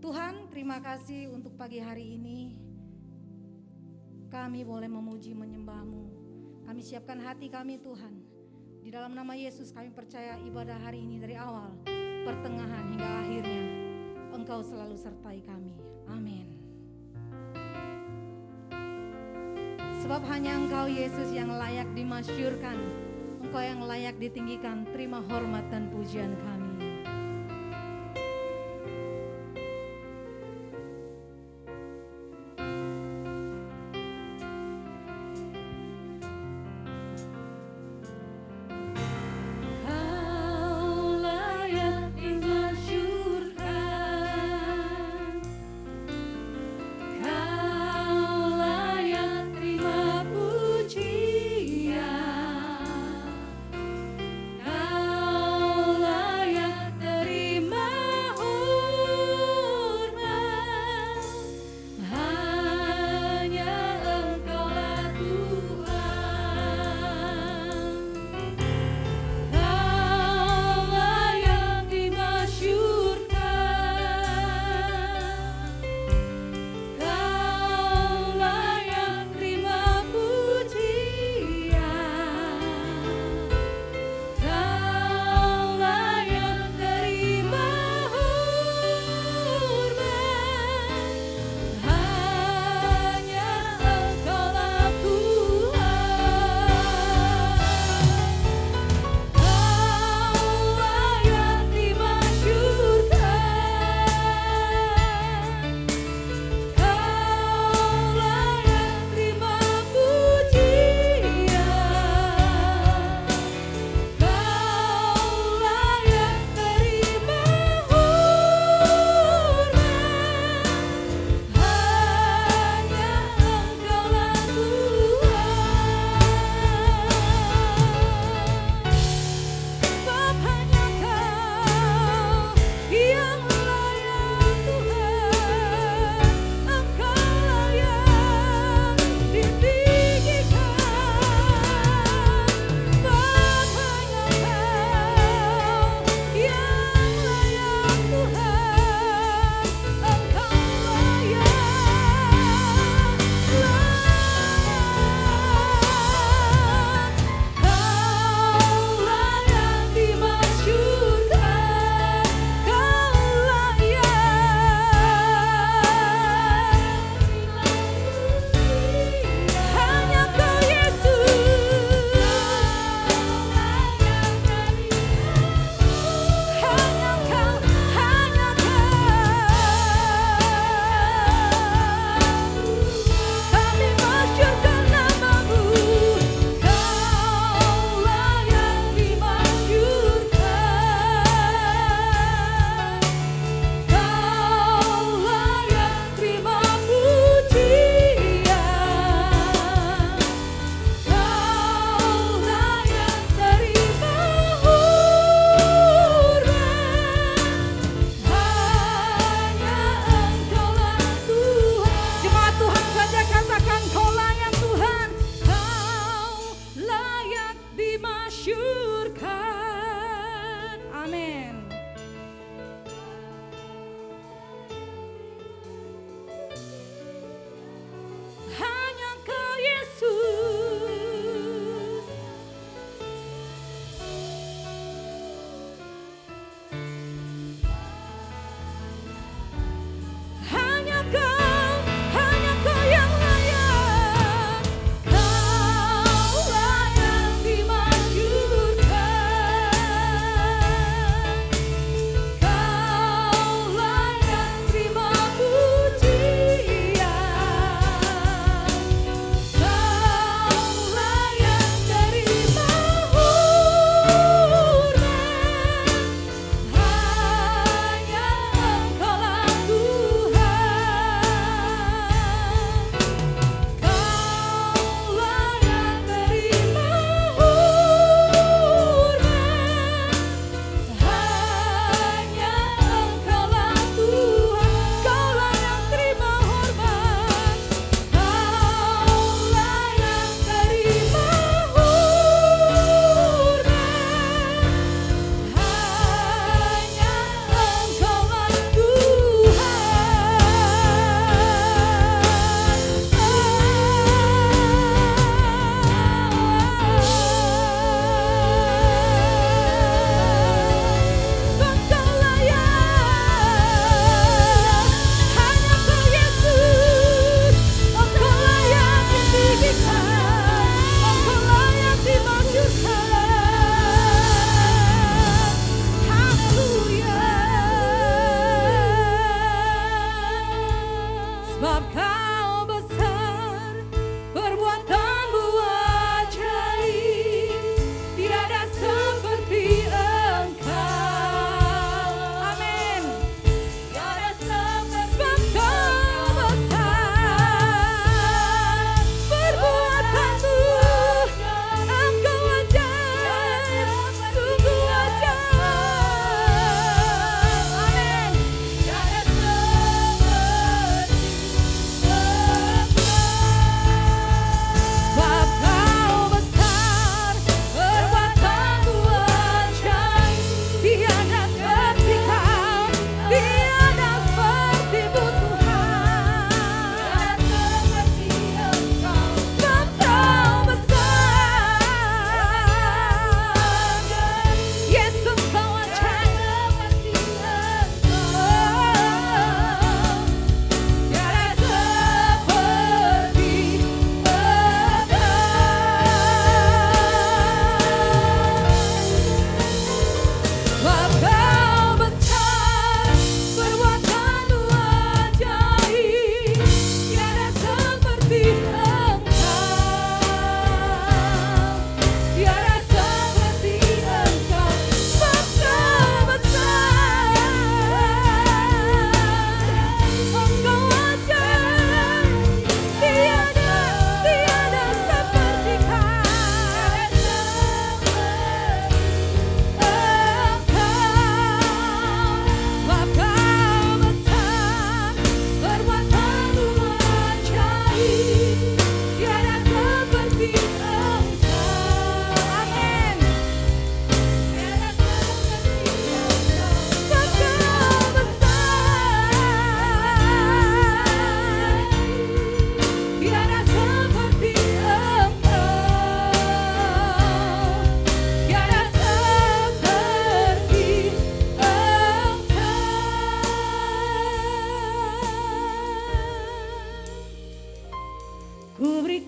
Tuhan, terima kasih untuk pagi hari ini. Kami boleh memuji menyembah-Mu. Kami siapkan hati kami Tuhan. Di dalam nama Yesus kami percaya ibadah hari ini dari awal, pertengahan hingga akhirnya Engkau selalu sertai kami. Amin. Sebab hanya Engkau Yesus yang layak dimasyurkan, Engkau yang layak ditinggikan. Terima hormat dan pujian kami. Kau layak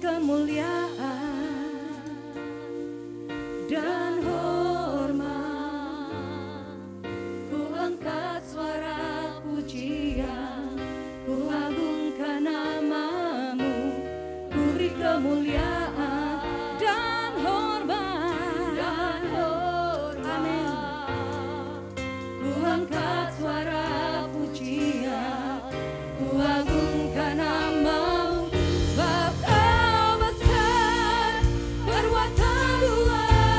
kemuliaan dan hormat. Ku angkat suara pujian, ku agungkan namamu, ku beri kemuliaan dan hormat. Amin. Ku angkat suara pujian, ku agungkan namamu, sebab Kau besar, perbuatanmu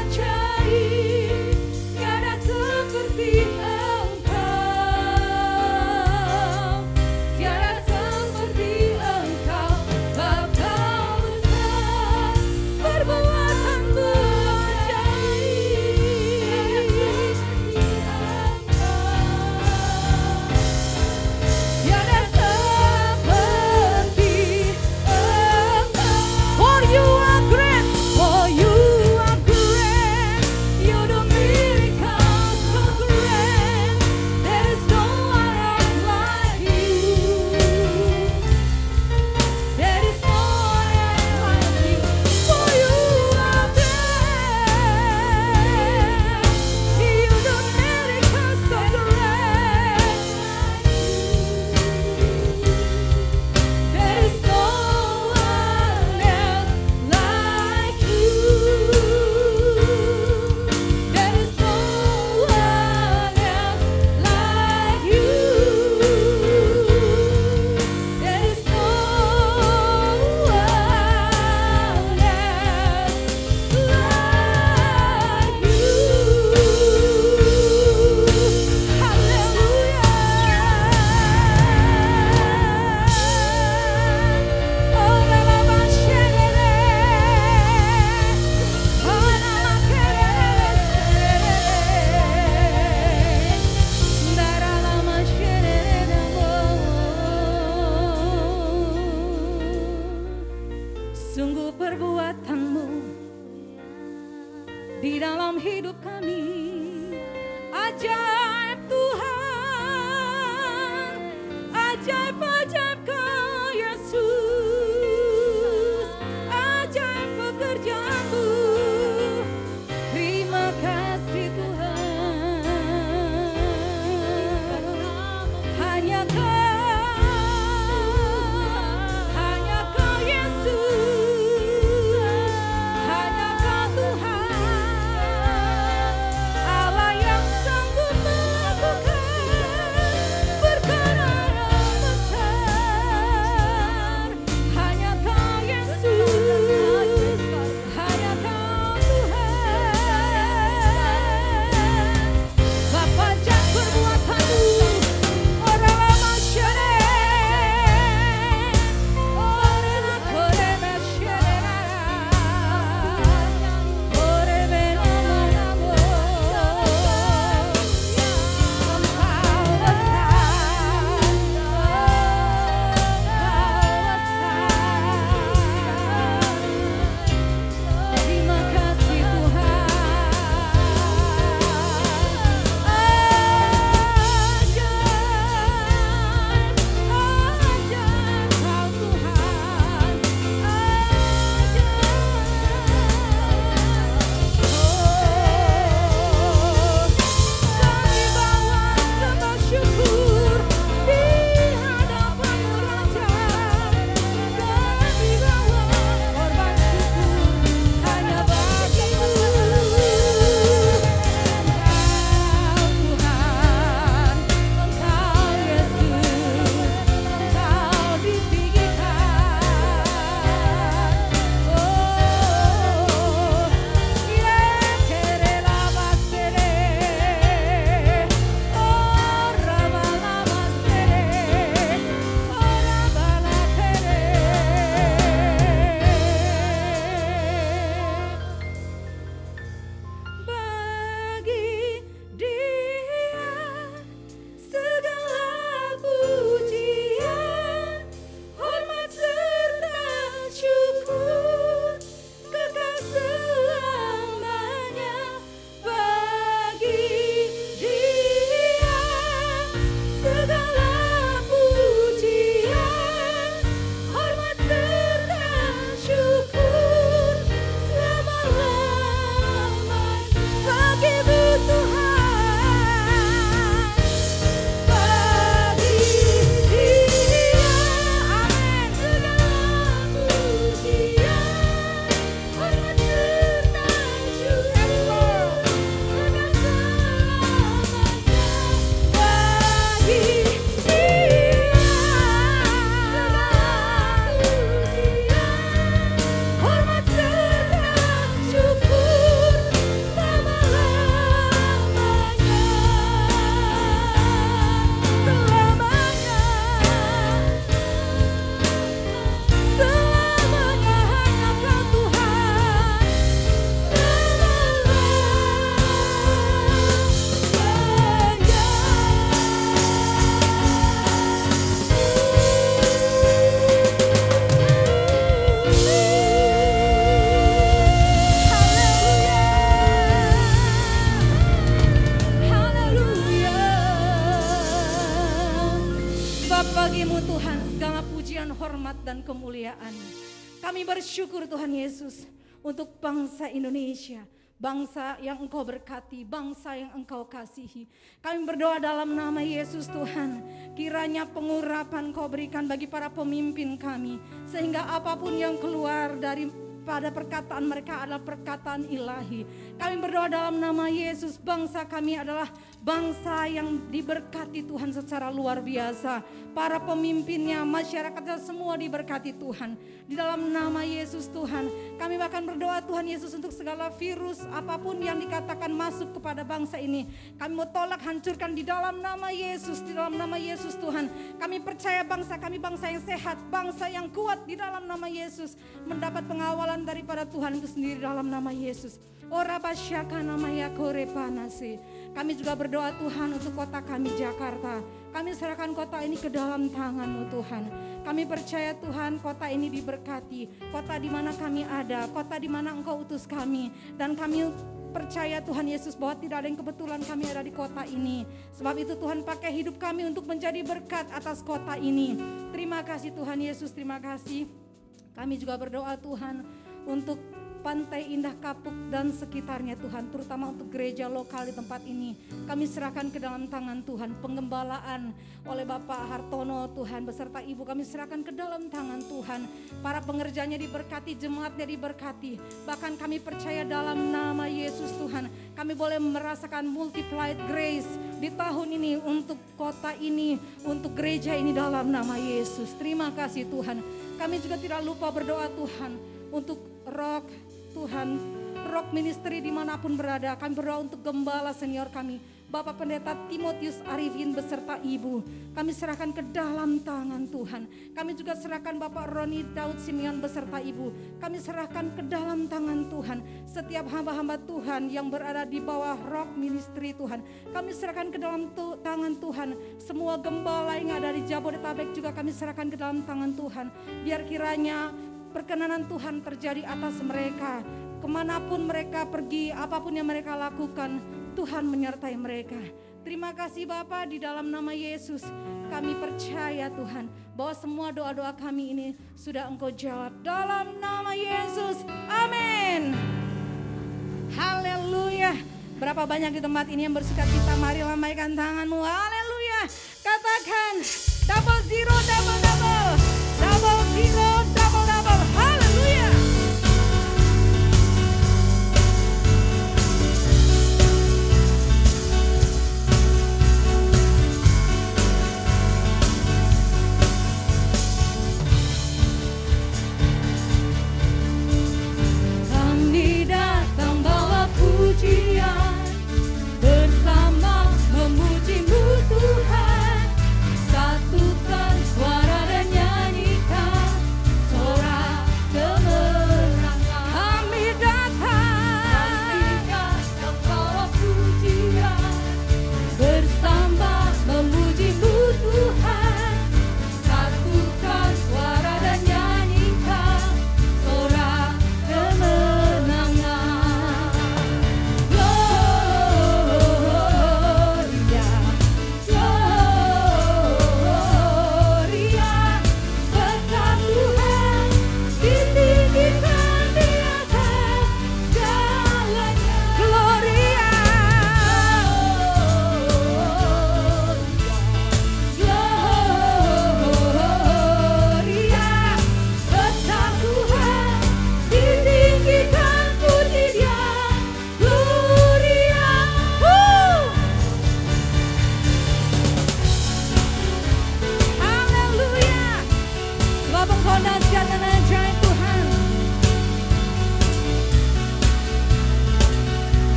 ajaib, tiada seperti Engkau, tiada seperti Engkau, sebab Kau besar, perbuatanmu ajaib, tiada seperti Engkau. For you are great, for you are great, you do miracles so great, there is no one else like you, there is no one else like you. For you are great, you do miracles so great, there is no one else like you, there is no one else like you, there is no Sungguh perbuatanmu di dalam hidup kami ajaib Tuhan, ajaib-ajaib Kau Yesus, ajaib pekerjaanmu. Terima kasih Tuhan, hanya Kau Yesus, hanya Kau Tuhan, Allah yang sanggup melakukan perkara yang besar. Hanya Kau Yesus, hanya Kau Tuhan. Bapa jak perbuatanmu, orang lama syareh, orang kore masyareh, kore belamanamu. Terima kasih Tuhan. Ajaib Kau Tuhan, kami bawa sembah syukur di hadapan-Mu Raja. Kami bawa korban syukur hanya bagi-Mu. Engkau Tuhan, Engkau Yesus, Engkau ditinggikan. Ya kerela basere, rabala basere, rabala kere. Bagi Dia segala pujian, hormat serta syukur, kekal selamanya. Bagi Dia segala pujian, hormat serta syukur. Sebab bagimu Tuhan segala pujian, hormat dan kemuliaan. Kami bersyukur Tuhan Yesus untuk bangsa Indonesia, bangsa yang Engkau berkati, bangsa yang Engkau kasihi. Kami berdoa dalam nama Yesus Tuhan, kiranya pengurapan Kau berikan bagi para pemimpin kami, sehingga apapun yang keluar dari pada perkataan mereka adalah perkataan ilahi. Kami berdoa dalam nama Yesus, bangsa kami adalah bangsa yang diberkati Tuhan secara luar biasa. Para pemimpinnya, masyarakatnya semua diberkati Tuhan. Di dalam nama Yesus Tuhan, kami bahkan berdoa Tuhan Yesus untuk segala virus apapun yang dikatakan masuk kepada bangsa ini. Kami mau tolak, hancurkan di dalam nama Yesus, di dalam nama Yesus Tuhan. Kami percaya bangsa kami bangsa yang sehat, bangsa yang kuat di dalam nama Yesus. Mendapat pengawalan daripada Tuhan itu sendiri dalam nama Yesus. Ora basyaka namanya korepanase. Kami juga berdoa Tuhan untuk kota kami Jakarta. Kami serahkan kota ini ke dalam tangan-Mu Tuhan. Kami percaya Tuhan kota ini diberkati. Kota di mana kami ada, kota di mana Engkau utus kami. Dan kami percaya Tuhan Yesus bahwa tidak ada yang kebetulan kami ada di kota ini. Sebab itu Tuhan pakai hidup kami untuk menjadi berkat atas kota ini. Terima kasih Tuhan Yesus, terima kasih. Kami juga berdoa Tuhan untuk Pantai Indah Kapuk dan sekitarnya Tuhan, terutama untuk gereja lokal di tempat ini. Kami serahkan ke dalam tangan Tuhan, penggembalaan oleh Bapak Hartono Tuhan beserta Ibu kami serahkan ke dalam tangan Tuhan. Para pengerjanya diberkati, jemaatnya diberkati. Bahkan kami percaya dalam nama Yesus Tuhan, kami boleh merasakan multiplied grace di tahun ini untuk kota ini, untuk gereja ini dalam nama Yesus. Terima kasih Tuhan. Kami juga tidak lupa berdoa Tuhan untuk Tuhan, Rock Ministry dimanapun berada. Kami berdoa untuk gembala senior kami, Bapak Pendeta Timotius Arifin beserta Ibu. Kami serahkan ke dalam tangan Tuhan. Kami juga serahkan Bapak Roni Daud Simeon beserta Ibu. Kami serahkan ke dalam tangan Tuhan. Setiap hamba-hamba Tuhan yang berada di bawah Rock Ministry Tuhan, kami serahkan ke dalam tangan Tuhan. Semua gembala yang ada di Jabodetabek juga kami serahkan ke dalam tangan Tuhan. Biar kiranya perkenanan Tuhan terjadi atas mereka. Kemanapun mereka pergi, apapun yang mereka lakukan, Tuhan menyertai mereka. Terima kasih Bapa, di dalam nama Yesus kami percaya Tuhan bahwa semua doa-doa kami ini sudah Engkau jawab. Dalam nama Yesus, amin. Haleluya. Berapa banyak di tempat ini yang bersuka cita, mari lambaikan tanganmu. Haleluya. Katakan double zero, double double. Double zero, double double. Haleluya. Kami datang bawa pujian, bersama memuji-Mu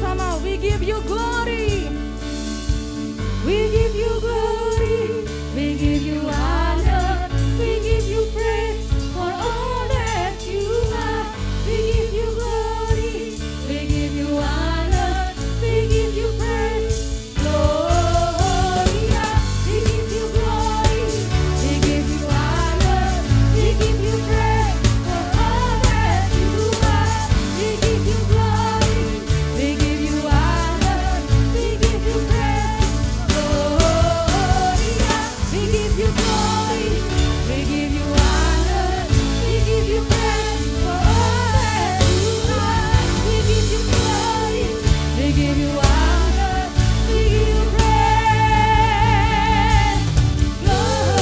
bersama-sama. We give you glory. We give you glory. We give you honor. We give you praise for all that you are. We give you glory. We give you honor. We give you praise. Gloria. We give you glory. We give you honor. We give you praise for all that you are. We give you glory. We give you honor. We give you praise. Gloria. We give you glory. We give you honor. We give you praise for all that you are. We give you glory. We give you honor. We give you praise. Glory.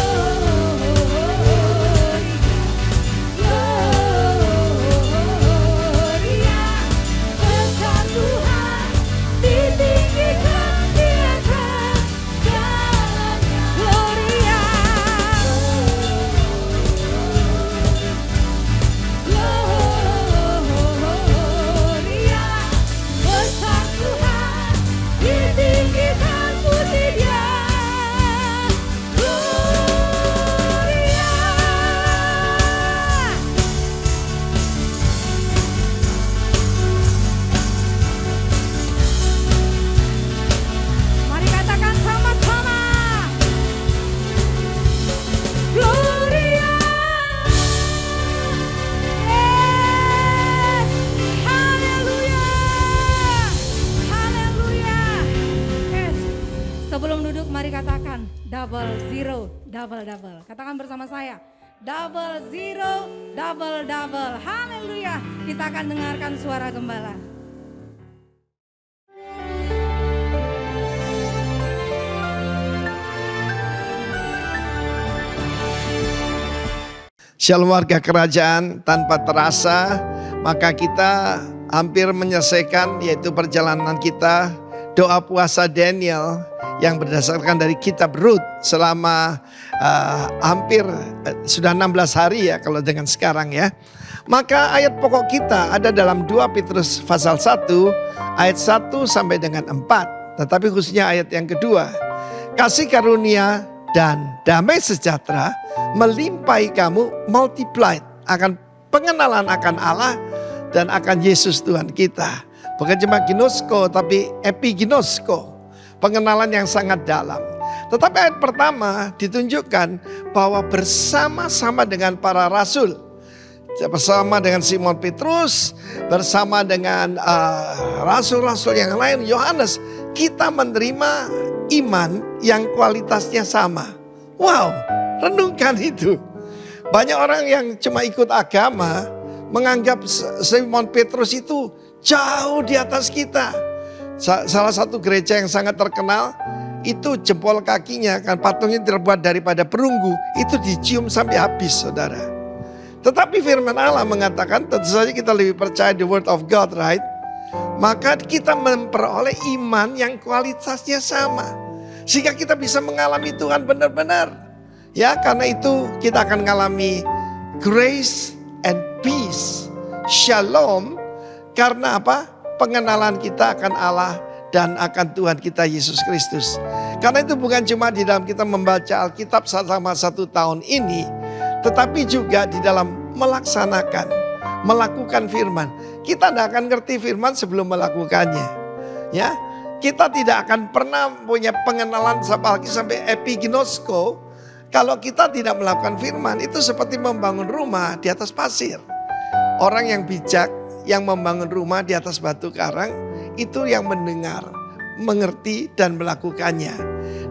Gloria. Besar Tuhan ditinggikan di atas segalanya. Gloria. Gloria. Besar Tuhan ditinggikan puji Dia. Gloria. Mari katakan sama-sama. Gloria. Yes. Haleluya. Haleluya. Yes. Sebelum duduk mari katakan double zero, double double. Katakan bersama saya. Double zero, double double. Haleluya. Kita akan dengarkan suara gembala. Shalom warga kerajaan, tanpa terasa maka kita hampir menyelesaikan yaitu perjalanan kita doa puasa Daniel yang berdasarkan dari kitab Rut selama hampir sudah 16 hari ya kalau dengan sekarang ya. Maka ayat pokok kita ada dalam 2 Petrus pasal 1 ayat 1 sampai dengan 4. Tetapi khususnya ayat yang kedua. Kasih karunia dan damai sejahtera melimpahi kamu, multiplied, akan pengenalan akan Allah dan akan Yesus Tuhan kita. Bukan cuma ginosko tapi epiginosko, pengenalan yang sangat dalam. Tetapi ayat pertama ditunjukkan bahwa bersama-sama dengan para rasul, bersama dengan Simon Petrus, bersama dengan rasul-rasul yang lain, Yohanes, kita menerima iman yang kualitasnya sama. Wow, renungkan itu. Banyak orang yang cuma ikut agama menganggap Simon Petrus itu jauh di atas kita. Salah satu gereja yang sangat terkenal itu jempol kakinya kan patungnya terbuat daripada perunggu, itu dicium sampai habis, saudara. Tetapi firman Allah mengatakan tentu saja kita lebih percaya the word of God, right? Maka kita memperoleh iman yang kualitasnya sama, sehingga kita bisa mengalami Tuhan benar-benar. Ya, karena itu kita akan mengalami grace and peace, shalom. Karena apa? Pengenalan kita akan Allah dan akan Tuhan kita Yesus Kristus. Karena itu bukan cuma di dalam kita membaca Alkitab selama 1 tahun ini, tetapi juga di dalam melaksanakan, melakukan firman. Kita tidak akan ngerti firman sebelum melakukannya. Ya, kita tidak akan pernah punya pengenalan sampai epiginosko kalau kita tidak melakukan firman. Itu seperti membangun rumah di atas pasir. Orang yang bijak yang membangun rumah di atas batu karang itu yang mendengar, mengerti dan melakukannya.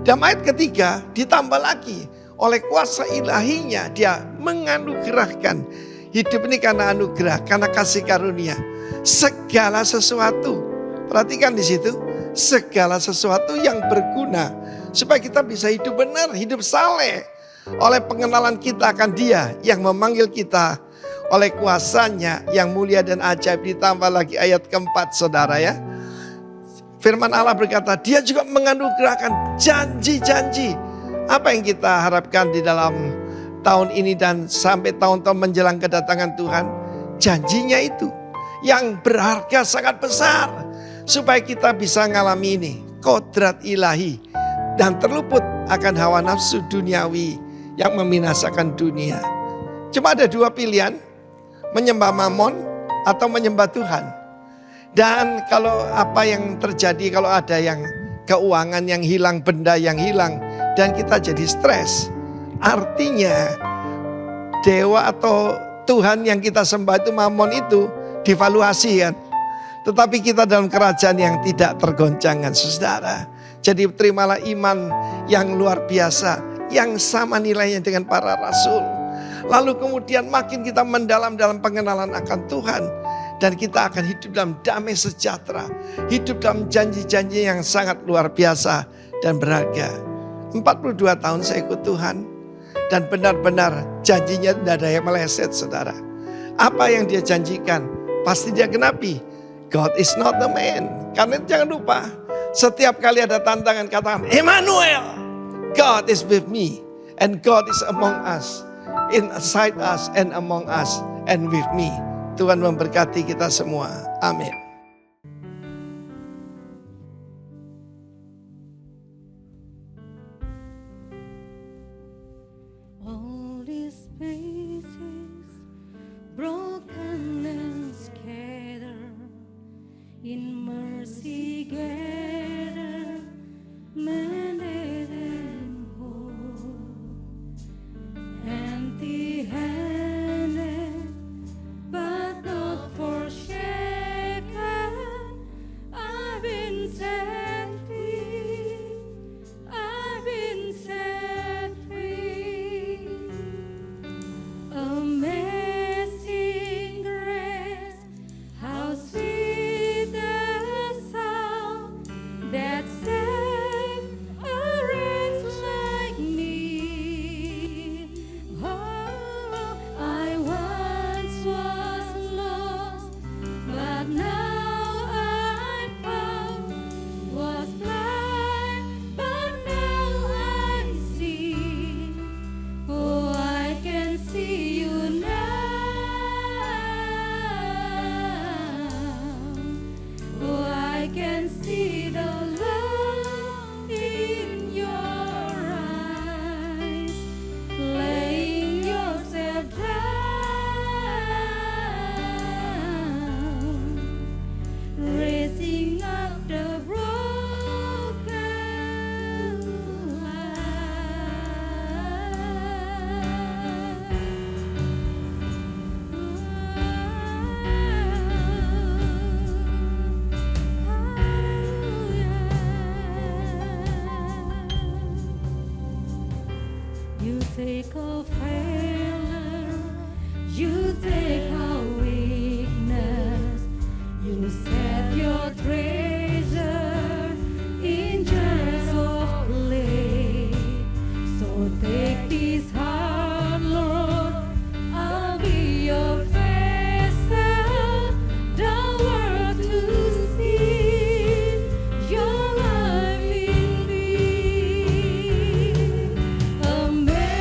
Dan ayat ketiga ditambah lagi oleh kuasa ilahinya dia menganugerahkan hidup ini karena anugerah, karena kasih karunia. Segala sesuatu, perhatikan di situ, segala sesuatu yang berguna supaya kita bisa hidup benar, hidup saleh oleh pengenalan kita akan Dia yang memanggil kita oleh kuasanya yang mulia dan ajaib. Ditambah lagi ayat keempat, saudara ya. Firman Allah berkata, Dia juga menganugerahkan janji-janji. Apa yang kita harapkan di dalam tahun ini dan sampai tahun-tahun menjelang kedatangan Tuhan? Janjinya itu yang berharga sangat besar. supaya kita bisa ngalami ini, kodrat ilahi, dan terluput akan hawa nafsu duniawi yang membinasakan dunia. Cuma ada dua pilihan, menyembah Mammon atau menyembah Tuhan. Dan kalau apa yang terjadi, kalau ada yang keuangan yang hilang, benda yang hilang, dan kita jadi stres, artinya dewa atau Tuhan yang kita sembah itu, Mammon itu, divaluasi kan. Tetapi kita dalam kerajaan yang tidak tergoncangkan, saudara. Jadi terimalah iman yang luar biasa, yang sama nilainya dengan para rasul. Lalu kemudian makin kita mendalam dalam pengenalan akan Tuhan, dan kita akan hidup dalam damai sejahtera, hidup dalam janji-janji yang sangat luar biasa dan berharga. 42 tahun saya ikut Tuhan, dan benar-benar janjinya tidak ada yang meleset, saudara. Apa yang dia janjikan, pasti dia genapi. God is not a man. Karena jangan lupa, setiap kali ada tantangan, katakan, Emmanuel, God is with me, and God is among us, inside us and among us and with me. Tuhan memberkati kita semua. Amin. All these pieces broken and scattered, in mercy gather, mended and whole, empty-handed but not forsaken. I've been set free, I've been set free. Amazing grace, how sweet the sound that saved a wretch like me. Oh, I once was lost, but now I'm found. Was blind, but now I see. Oh, I can see you now. Oh, I can see the love in your eyes, laying yourself down, raising up the broken You take a failure, you take our weakness, you set your treasure in jars of clay. So take this heart, Lord, I'll be your vessel, the world to see your life in me. Amazing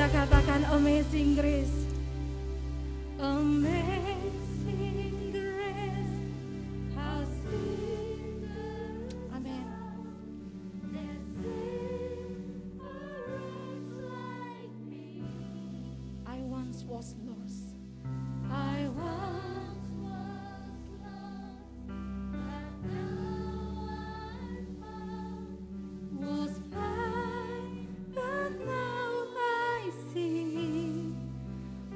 saja katakan Amazing Grace. Amazing Grace, how sweet. Amin. I once was lost. I once was lost, but now I'm found. Was blind, but now I see.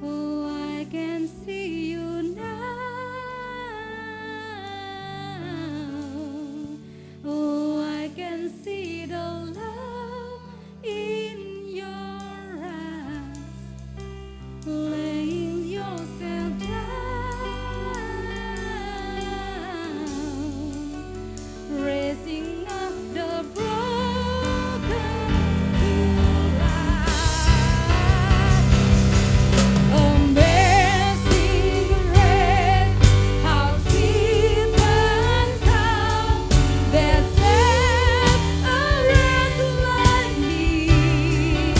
Oh, I can see you now. Oh, I can see the love in your eyes. Laying yourself down, raising up the broken to life. Amazing grace, how sweet the sound that saved a wretch like me.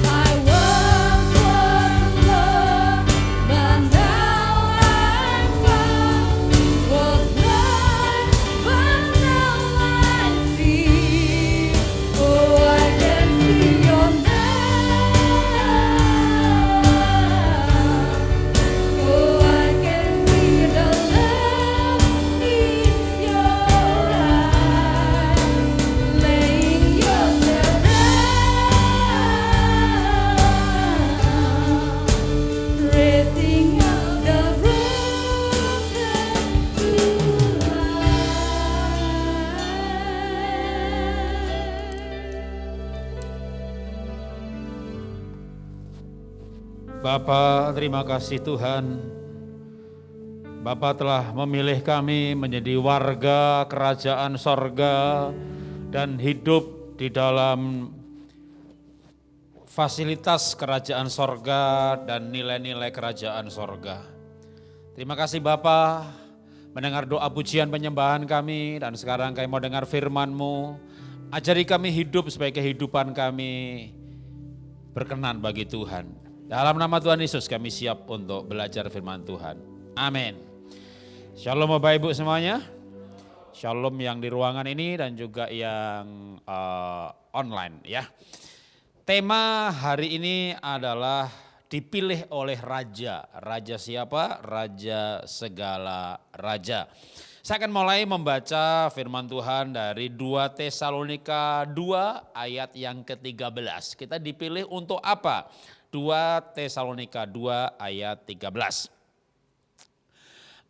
I once was lost, but now I'm found. Was blind, but now I see. Oh, I can see your now. Oh, I can see the love in your eyes, laying yourself down, raising up the broken to life. Bapa, terima kasih Tuhan. Bapa telah memilih kami menjadi warga kerajaan sorga dan hidup di dalam fasilitas kerajaan sorga dan nilai-nilai kerajaan sorga. Terima kasih Bapa mendengar doa pujian penyembahan kami dan sekarang kami mau dengar firman-Mu. Ajari kami hidup supaya kehidupan kami berkenan bagi Tuhan. Dalam nama Tuhan Yesus kami siap untuk belajar firman Tuhan. Amin. Shalom Bapak Ibu semuanya. Shalom yang di ruangan ini dan juga yang online ya. Tema hari ini adalah dipilih oleh Raja. Raja siapa? Raja segala raja. Saya akan mulai membaca firman Tuhan dari 2 Tesalonika 2 ayat yang ke-13. Kita dipilih untuk apa? 2 Tesalonika 2 ayat 13.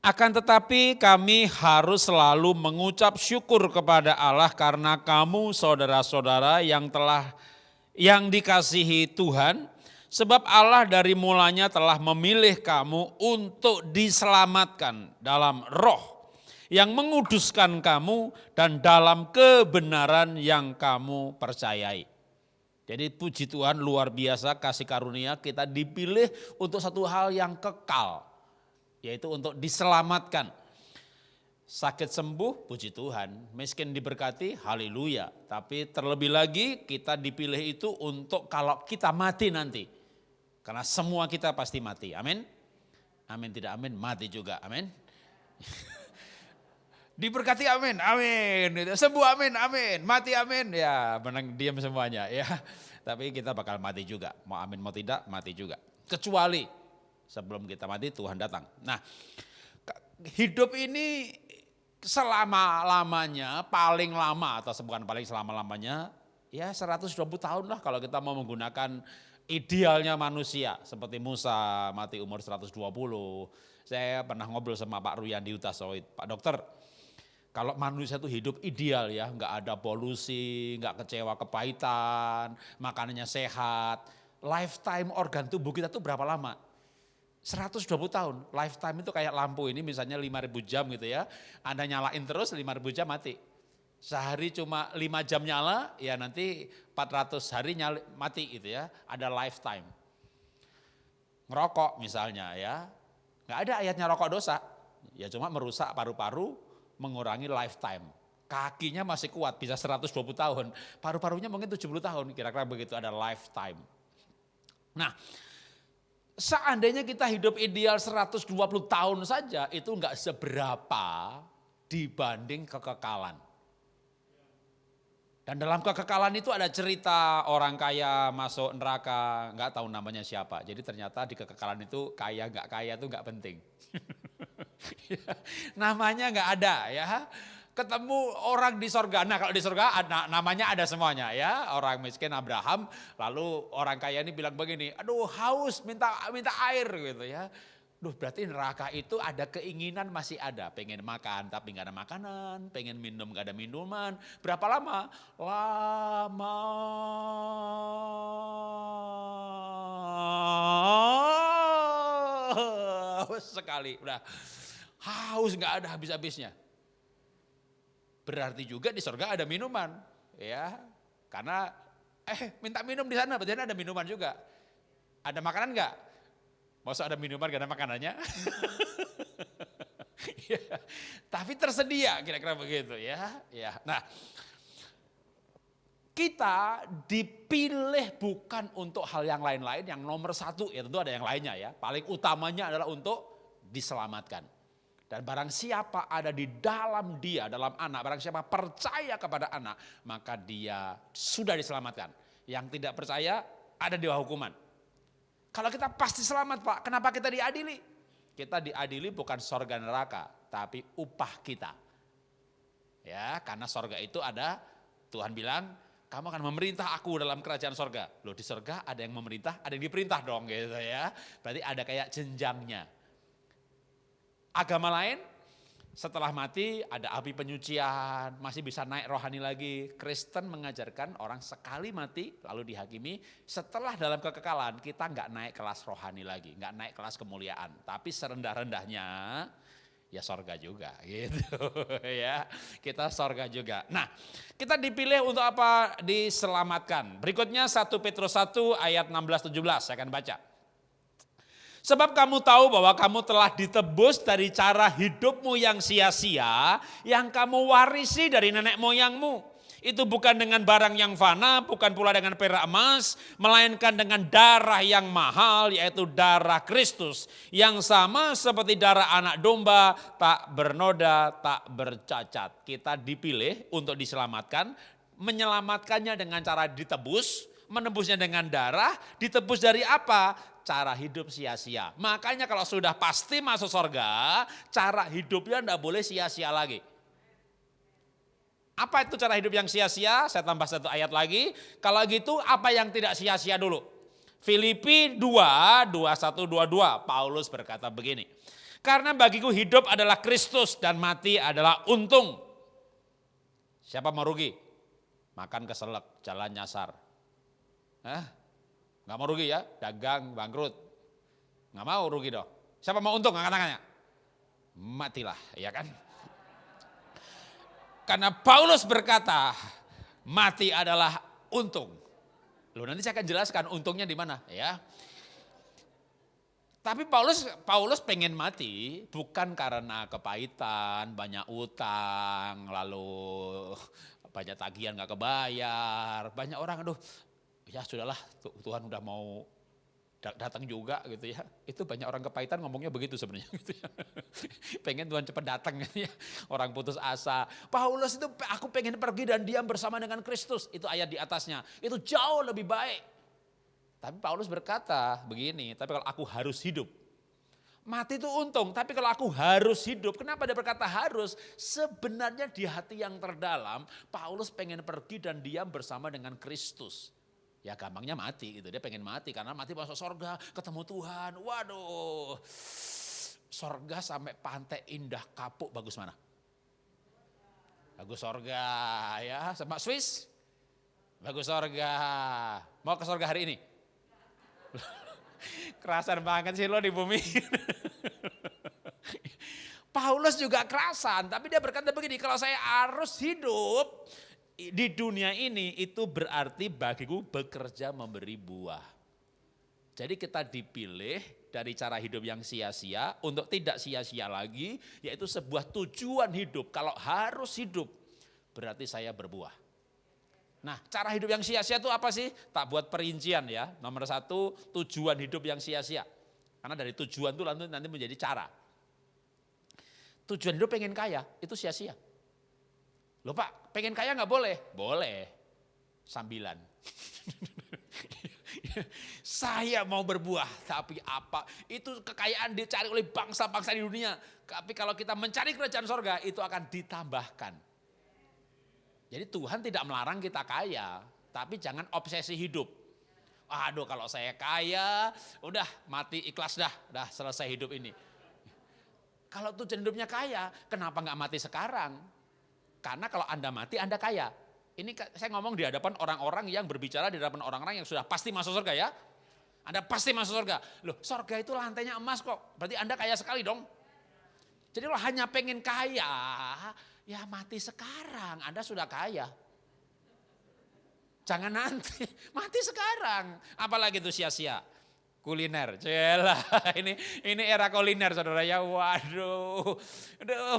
Akan tetapi kami harus selalu mengucap syukur kepada Allah karena kamu saudara-saudara yang dikasihi Tuhan, sebab Allah dari mulanya telah memilih kamu untuk diselamatkan dalam roh yang menguduskan kamu dan dalam kebenaran yang kamu percayai. Jadi puji Tuhan luar biasa kasih karunia kita dipilih untuk satu hal yang kekal. Yaitu untuk diselamatkan. Sakit sembuh, puji Tuhan. Miskin diberkati, haleluya. Tapi terlebih lagi kita dipilih itu untuk kalau kita mati nanti. Karena semua kita pasti mati, amin. Amin tidak amin, mati juga, amin. Diberkati amin, amin. Sembuh amin, amin. Mati amin, ya menang diam semuanya ya. Tapi kita bakal mati juga, mau amin mau tidak, mati juga. Kecuali sebelum kita mati Tuhan datang. Nah, hidup ini selama-lamanya, paling lama atau bukan paling selama-lamanya, ya 120 tahun lah kalau kita mau menggunakan idealnya manusia. Seperti Musa mati umur 120. Saya pernah ngobrol sama Pak Ruyandi Utasoid, Pak Dokter, kalau manusia itu hidup ideal ya, nggak ada polusi, nggak kecewa kepahitan, makanannya sehat, lifetime organ tubuh kita tuh berapa lama? 120 tahun, lifetime itu kayak lampu ini misalnya 5.000 jam gitu ya. Anda nyalain terus 5.000 jam mati. Sehari cuma 5 jam nyala, ya nanti 400 hari mati gitu ya. Ada lifetime. Ngerokok misalnya ya, gak ada ayatnya rokok dosa. Ya cuma merusak paru-paru, mengurangi lifetime. Kakinya masih kuat, bisa 120 tahun. Paru-parunya mungkin 70 tahun, kira-kira begitu, ada lifetime. Nah, seandainya kita hidup ideal 120 tahun saja, itu enggak seberapa dibanding kekekalan. Dan dalam kekekalan itu ada cerita orang kaya masuk neraka, enggak tahu namanya siapa. Jadi ternyata di kekekalan itu kaya enggak kaya itu enggak penting. Namanya enggak ada ya. Ketemu orang di sorga. Nah kalau di sorga namanya ada semuanya ya. Orang miskin Abraham, lalu orang kaya ini bilang begini, aduh haus minta air gitu ya. Duh berarti neraka itu ada keinginan masih ada. Pengen makan tapi gak ada makanan, pengen minum gak ada minuman. Berapa lama? Lama haus sekali. Udah haus gak ada habis-habisnya. Berarti juga di surga ada minuman, ya. Karena minta minum di sana, berarti ada minuman juga. Ada makanan enggak? Masa ada minuman gak ada makanannya? Ya, tapi tersedia kira-kira begitu ya. Ya. Nah, kita dipilih bukan untuk hal yang lain-lain, yang nomor satu ya tentu ada yang lainnya ya. Paling utamanya adalah untuk diselamatkan. Dan barang siapa ada di dalam dia, dalam anak, barang siapa percaya kepada anak, maka dia sudah diselamatkan. Yang tidak percaya ada di bawah hukuman. Kalau kita pasti selamat Pak, kenapa kita diadili? Kita diadili bukan sorga neraka, tapi upah kita. Ya, karena sorga itu ada, Tuhan bilang, kamu akan memerintah aku dalam kerajaan sorga. Loh di sorga ada yang memerintah, ada yang diperintah dong gitu ya. Berarti ada kayak jenjangnya. Agama lain setelah mati ada api penyucian, masih bisa naik rohani lagi. Kristen mengajarkan orang sekali mati lalu dihakimi, setelah dalam kekekalan kita nggak naik kelas rohani lagi, nggak naik kelas kemuliaan. Tapi serendah-rendahnya ya sorga juga gitu ya, kita sorga juga. Nah kita dipilih untuk apa? Diselamatkan. Berikutnya 1 Petrus 1 ayat 16-17 saya akan baca. Sebab kamu tahu bahwa kamu telah ditebus dari cara hidupmu yang sia-sia, yang kamu warisi dari nenek moyangmu. Itu bukan dengan barang yang fana, bukan pula dengan perak emas, melainkan dengan darah yang mahal, yaitu darah Kristus. Yang sama seperti darah anak domba, tak bernoda, tak bercacat. Kita dipilih untuk diselamatkan, menyelamatkannya dengan cara ditebus, menebusnya dengan darah, ditebus dari apa? Cara hidup sia-sia. Makanya kalau sudah pasti masuk surga, cara hidupnya tidak boleh sia-sia lagi. Apa itu cara hidup yang sia-sia? Saya tambah satu ayat lagi. Kalau gitu apa yang tidak sia-sia dulu? Filipi 2, 21, 22. Paulus berkata begini. Karena bagiku hidup adalah Kristus dan mati adalah untung. Siapa mau rugi? Makan keselak, jalan nyasar. Nggak mau rugi ya, dagang bangkrut. Nggak mau rugi dong. Siapa mau untung angkat tangannya? Matilah, ya kan? Karena Paulus berkata, mati adalah untung. Loh nanti saya akan jelaskan untungnya di mana ya. Tapi Paulus pengen mati bukan karena kepahitan, banyak utang, lalu banyak tagihan nggak kebayar. Banyak orang aduh ya sudahlah Tuhan udah mau datang juga gitu ya. Itu banyak orang kepahitan ngomongnya begitu sebenarnya gitu ya. Pengen Tuhan cepat datang gitu ya. Orang putus asa. Paulus itu aku pengen pergi dan diam bersama dengan Kristus. Itu ayat di atasnya. Itu jauh lebih baik. Tapi Paulus berkata begini, tapi kalau aku harus hidup. Mati itu untung, tapi kalau aku harus hidup, kenapa dia berkata harus? Sebenarnya di hati yang terdalam, Paulus pengen pergi dan diam bersama dengan Kristus. Ya gampangnya mati gitu, dia pengen mati karena mati masuk surga, ketemu Tuhan. Waduh, surga sampai Pantai Indah Kapuk bagus mana? Bagus surga ya, sama Swiss. Bagus surga. Mau ke surga hari ini? Kerasan banget sih lo di bumi. Paulus juga kerasan, tapi dia berkata begini, kalau saya harus hidup di dunia ini itu berarti bagiku bekerja memberi buah. Jadi kita dipilih dari cara hidup yang sia-sia untuk tidak sia-sia lagi, yaitu sebuah tujuan hidup. Kalau harus hidup, berarti saya berbuah. Nah, cara hidup yang sia-sia itu apa sih? Tak buat perincian ya. Nomor 1, tujuan hidup yang sia-sia. Karena dari tujuan itu nanti menjadi cara. Tujuan hidup pengen kaya, itu sia-sia. Loh Pak, pengen kaya nggak boleh? Boleh, sambilan. Saya mau berbuah, tapi apa? Itu kekayaan dicari oleh bangsa-bangsa di dunia. Tapi kalau kita mencari kerajaan sorga, itu akan ditambahkan. Jadi Tuhan tidak melarang kita kaya, tapi jangan obsesi hidup. Aduh kalau saya kaya, udah mati ikhlas dah selesai hidup ini. Kalau tujuan hidupnya kaya, kenapa nggak mati sekarang? Karena kalau Anda mati, Anda kaya. Ini saya ngomong di hadapan orang-orang yang berbicara di hadapan orang-orang yang sudah pasti masuk surga ya. Anda pasti masuk surga. Loh, surga itu lantainya emas kok. Berarti Anda kaya sekali dong. Jadi lo hanya pengen kaya, ya mati sekarang. Anda sudah kaya. Jangan nanti, mati sekarang. Apalagi itu sia-sia. Kuliner, celah. Ini era kuliner saudara ya. Waduh,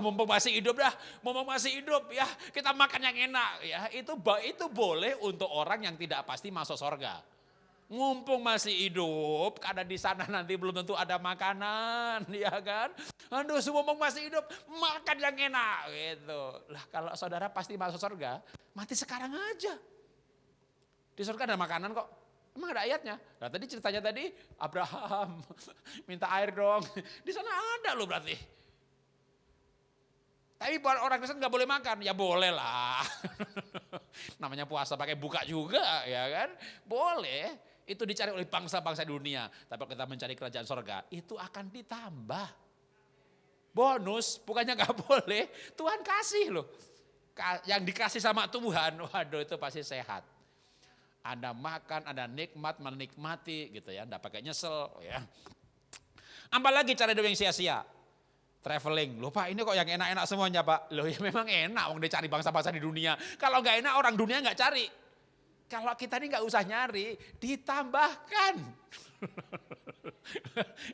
mumpung masih hidup mumpung masih hidup ya, kita makan yang enak ya. Itu boleh untuk orang yang tidak pasti masuk surga. Mumpung masih hidup, karena di sana nanti belum tentu ada makanan, ya kan? Aduh, mumpung masih hidup, makan yang enak gitu. Lah kalau saudara pasti masuk surga, mati sekarang aja. Di surga ada makanan kok. Emang ada ayatnya? Nah tadi ceritanya tadi Abraham minta air dong. Di sana ada loh berarti. Tapi buat orang Kristen gak boleh makan. Ya boleh lah. Namanya puasa pakai buka juga ya kan. Boleh. Itu dicari oleh bangsa-bangsa dunia. Tapi kalau kita mencari kerajaan sorga itu akan ditambah. Bonus bukannya gak boleh. Tuhan kasih loh. Yang dikasih sama Tuhan. Waduh itu pasti sehat. Anda makan, Anda nikmat, menikmati gitu ya, Anda pakai nyesel ya. Apalagi cara hidup yang sia-sia. Traveling, loh Pak ini kok yang enak-enak semuanya Pak. Loh ya memang enak, wong dicari bangsa-bangsa di dunia. Kalau nggak enak orang dunia nggak cari. Kalau kita ini nggak usah nyari, ditambahkan.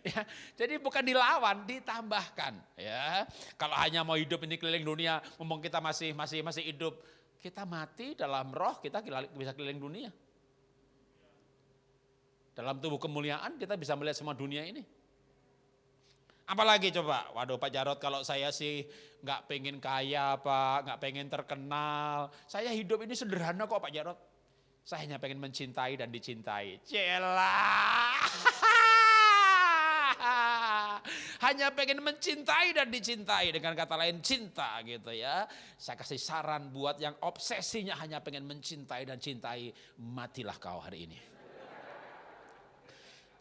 Ya, jadi bukan dilawan, ditambahkan. Ya, kalau hanya mau hidup ini keliling dunia, mumpung kita masih hidup, kita mati dalam roh, kita bisa keliling dunia. Dalam tubuh kemuliaan kita bisa melihat semua dunia ini. Apalagi coba, waduh Pak Jarod kalau saya sih nggak pengen kaya Pak, nggak pengen terkenal. Saya hidup ini sederhana kok Pak Jarod. Saya hanya pengen mencintai dan dicintai. Celah. Hanya pengen mencintai dan dicintai, dengan kata lain cinta gitu ya. Saya kasih saran buat yang obsesinya hanya pengen mencintai dan cintai, matilah kau hari ini.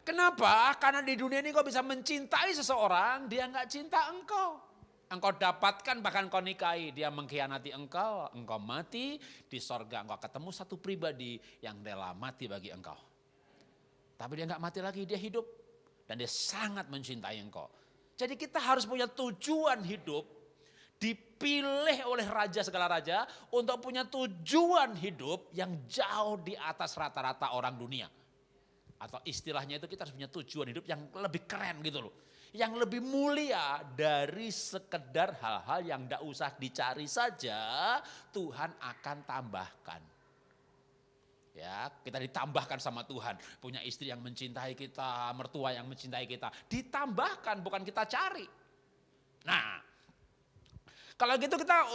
Kenapa? Karena di dunia ini kau bisa mencintai seseorang, dia nggak cinta engkau. Engkau dapatkan bahkan kau nikahi, dia mengkhianati engkau mati, di sorga engkau ketemu satu pribadi yang rela mati bagi engkau. Tapi dia nggak mati lagi, dia hidup dan dia sangat mencintai engkau. Jadi kita harus punya tujuan hidup, dipilih oleh raja segala raja untuk punya tujuan hidup yang jauh di atas rata-rata orang dunia. Atau istilahnya itu kita harus punya tujuan hidup yang lebih keren gitu loh. Yang lebih mulia dari sekedar hal-hal yang tidak usah dicari saja, Tuhan akan tambahkan. Ya, kita ditambahkan sama Tuhan. Punya istri yang mencintai kita, mertua yang mencintai kita. Ditambahkan, bukan kita cari. Nah, kalau gitu kita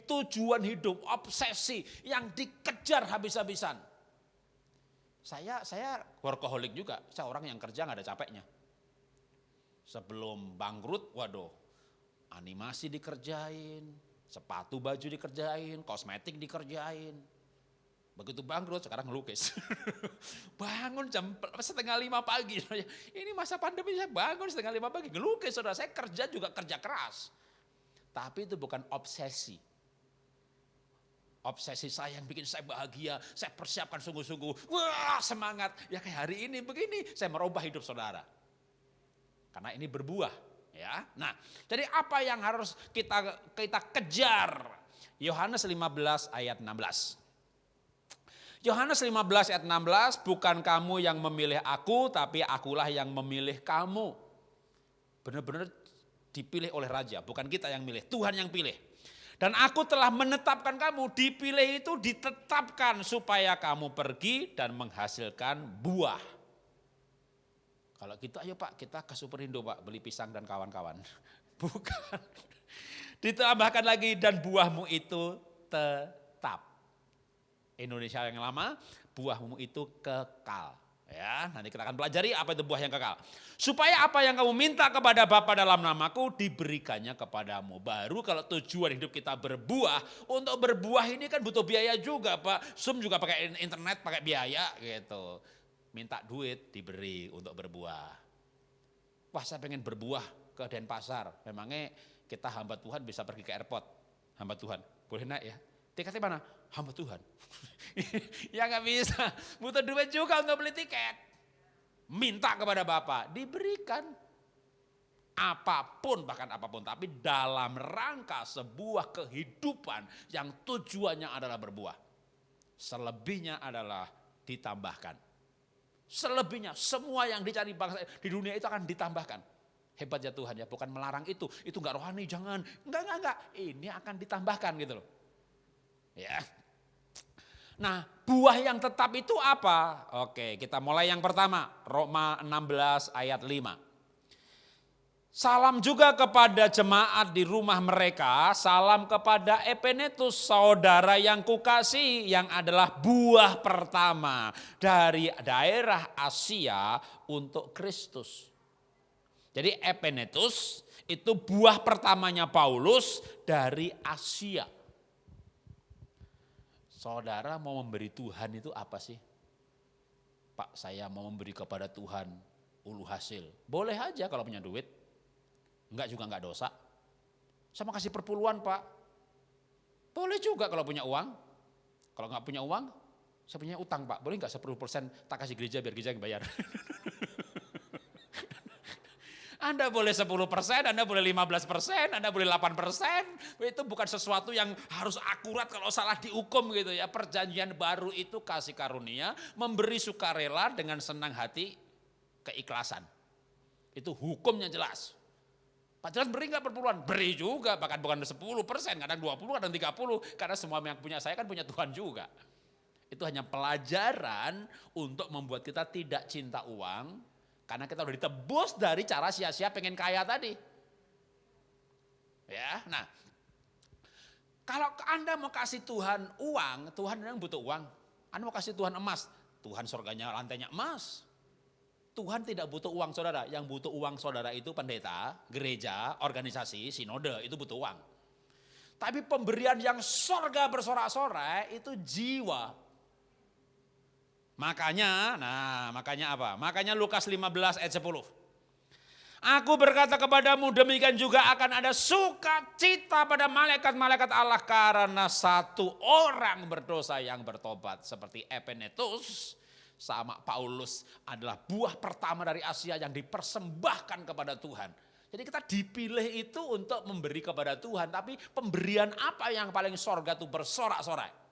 tujuan hidup, obsesi yang dikejar habis-habisan. Saya workaholic juga, saya orang yang kerja gak ada capeknya. Sebelum bangkrut, waduh, animasi dikerjain, sepatu baju dikerjain, kosmetik dikerjain. Begitu bangkrut sekarang ngelukis. Bangun jam 4:30 pagi. Ini masa pandemi saya bangun 4:30 pagi ngelukis. Saudara, saya kerja juga kerja keras. Tapi itu bukan obsesi. Obsesi saya yang bikin saya bahagia, saya persiapkan sungguh-sungguh. Wah semangat, ya kayak hari ini begini, saya merubah hidup saudara. Karena ini berbuah. Ya. Nah, jadi apa yang harus kita kejar? Yohanes 15 ayat 16. Yohanes 15 ayat 16, bukan kamu yang memilih aku, tapi akulah yang memilih kamu. Benar-benar dipilih oleh raja, bukan kita yang milih, Tuhan yang pilih. Dan aku telah menetapkan kamu, dipilih itu ditetapkan supaya kamu pergi dan menghasilkan buah. Kalau gitu ayo Pak, kita ke Superindo Pak, beli pisang dan kawan-kawan. Bukan. Ditambahkan lagi, dan buahmu itu tetap. Indonesia yang lama, buahmu itu kekal. Ya, nanti kita akan pelajari apa itu buah yang kekal. Supaya apa yang kamu minta kepada Bapa dalam namaku diberikannya kepadamu. Baru kalau tujuan hidup kita berbuah, untuk berbuah ini kan butuh biaya juga Pak. Zoom juga pakai internet, pakai biaya gitu. Minta duit diberi untuk berbuah. Wah saya pengen berbuah ke Denpasar. Memangnya kita hamba Tuhan bisa pergi ke airport. Hamba Tuhan, boleh naik ya? Tiketnya mana? Hamba Tuhan. Ya nggak bisa, butuh duit juga untuk beli tiket. Minta kepada Bapa, diberikan. Apapun, bahkan apapun. Tapi dalam rangka sebuah kehidupan yang tujuannya adalah berbuah. Selebihnya adalah ditambahkan. Selebihnya, semua yang dicari bangsa di dunia itu akan ditambahkan. Hebatnya Tuhan ya, bukan melarang itu enggak rohani, jangan. Enggak. Ini akan ditambahkan gitu loh. Ya. Nah, buah yang tetap itu apa? Oke, kita mulai yang pertama, Roma 16 ayat 5. Salam juga kepada jemaat di rumah mereka, salam kepada Epenetus, saudara yang kukasihi, yang adalah buah pertama dari daerah Asia untuk Kristus. Jadi Epenetus itu buah pertamanya Paulus dari Asia. Saudara mau memberi Tuhan itu apa sih? Pak, saya mau memberi kepada Tuhan ulu hasil. Boleh aja kalau punya duit. Enggak juga enggak dosa. Saya mau kasih perpuluhan Pak. Boleh juga kalau punya uang. Kalau enggak punya uang, saya punya utang Pak. Boleh enggak 10% tak kasih gereja biar gereja yang bayar. Anda boleh 10%, Anda boleh 15%, Anda boleh 8%. Itu bukan sesuatu yang harus akurat kalau salah dihukum gitu ya. Perjanjian baru itu kasih karunia, memberi sukarela dengan senang hati, keikhlasan. Itu hukumnya jelas. Pak jelas beri nggak perpuluhan? Beri juga, bahkan bukan 10%, kadang 20, kadang 30. Karena semua yang punya saya kan punya Tuhan juga. Itu hanya pelajaran untuk membuat kita tidak cinta uang. Karena kita udah ditebus dari cara sia-sia pengen kaya tadi. Ya, nah. Kalau Anda mau kasih Tuhan uang, Tuhan memang butuh uang. Anda mau kasih Tuhan emas, Tuhan surganya lantainya emas. Tuhan tidak butuh uang saudara. Yang butuh uang saudara itu pendeta, gereja, organisasi, sinode, itu butuh uang. Tapi pemberian yang surga bersorak-sorai itu jiwa. Makanya apa? Makanya Lukas 15 ayat 10. Aku berkata kepadamu, demikian juga akan ada sukacita pada malaikat-malaikat Allah karena satu orang berdosa yang bertobat. Seperti Epenetus sama Paulus adalah buah pertama dari Asia yang dipersembahkan kepada Tuhan. Jadi kita dipilih itu untuk memberi kepada Tuhan. Tapi pemberian apa yang paling sorga itu bersorak-sorai?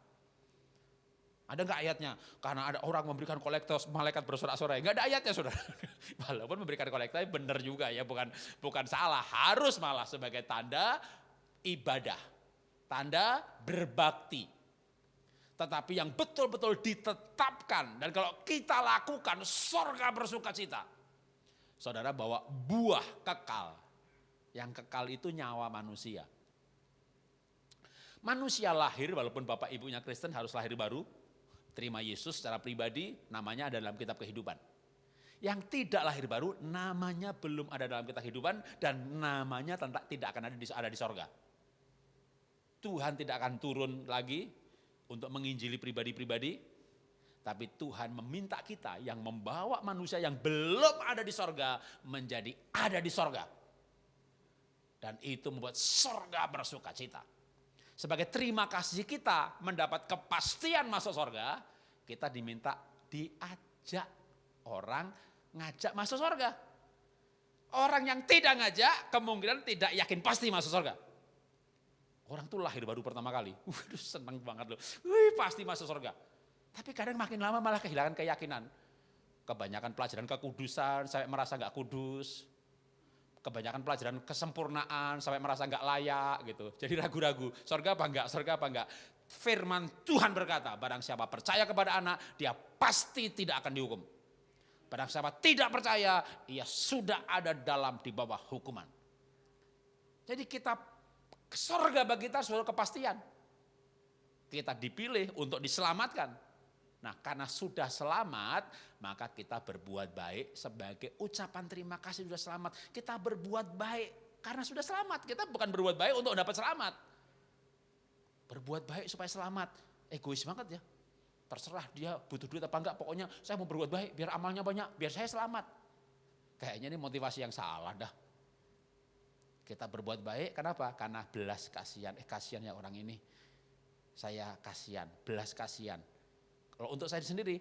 Ada enggak ayatnya? Karena ada orang memberikan kolektor, malaikat bersorak-sorai. Enggak ada ayatnya saudara. Walaupun memberikan kolektor benar juga ya, bukan salah. Harus malah sebagai tanda ibadah. Tanda berbakti. Tetapi yang betul-betul ditetapkan. Dan kalau kita lakukan, sorga bersuka cita. Saudara bawa buah kekal. Yang kekal itu nyawa manusia. Manusia lahir, walaupun bapak ibunya Kristen harus lahir baru. Terima Yesus secara pribadi, namanya ada dalam kitab kehidupan. Yang tidak lahir baru, namanya belum ada dalam kitab kehidupan dan namanya tidak akan ada di sorga. Tuhan tidak akan turun lagi untuk menginjili pribadi-pribadi, tapi Tuhan meminta kita yang membawa manusia yang belum ada di sorga menjadi ada di sorga. Dan itu membuat sorga bersuka cita. Sebagai terima kasih kita mendapat kepastian masuk surga, kita diminta diajak orang ngajak masuk surga. Orang yang tidak ngajak kemungkinan tidak yakin pasti masuk surga. Orang tuh lahir baru pertama kali, seneng banget loh, pasti masuk surga. Tapi kadang makin lama malah kehilangan keyakinan. Kebanyakan pelajaran kekudusan, saya merasa gak kudus. kebanyakan pelajaran kesempurnaan sampai merasa nggak layak gitu. Jadi ragu-ragu, sorga apa enggak, sorga apa enggak. Firman Tuhan berkata, barang siapa percaya kepada anak, dia pasti tidak akan dihukum. Barang siapa tidak percaya, ia sudah ada di bawah hukuman. Jadi kita, sorga bagi kita sudah kepastian. Kita dipilih untuk diselamatkan. Nah, karena sudah selamat, maka kita berbuat baik sebagai ucapan terima kasih sudah selamat. Kita berbuat baik karena sudah selamat. Kita bukan berbuat baik untuk dapat selamat. Berbuat baik supaya selamat. Egois banget ya. Terserah dia butuh duit apa enggak, pokoknya saya mau berbuat baik biar amalnya banyak, biar saya selamat. Kayaknya ini motivasi yang salah dah. Kita berbuat baik kenapa? Karena belas kasihan. Kasihan ya orang ini. Saya kasihan, belas kasihan. Kalau untuk saya sendiri,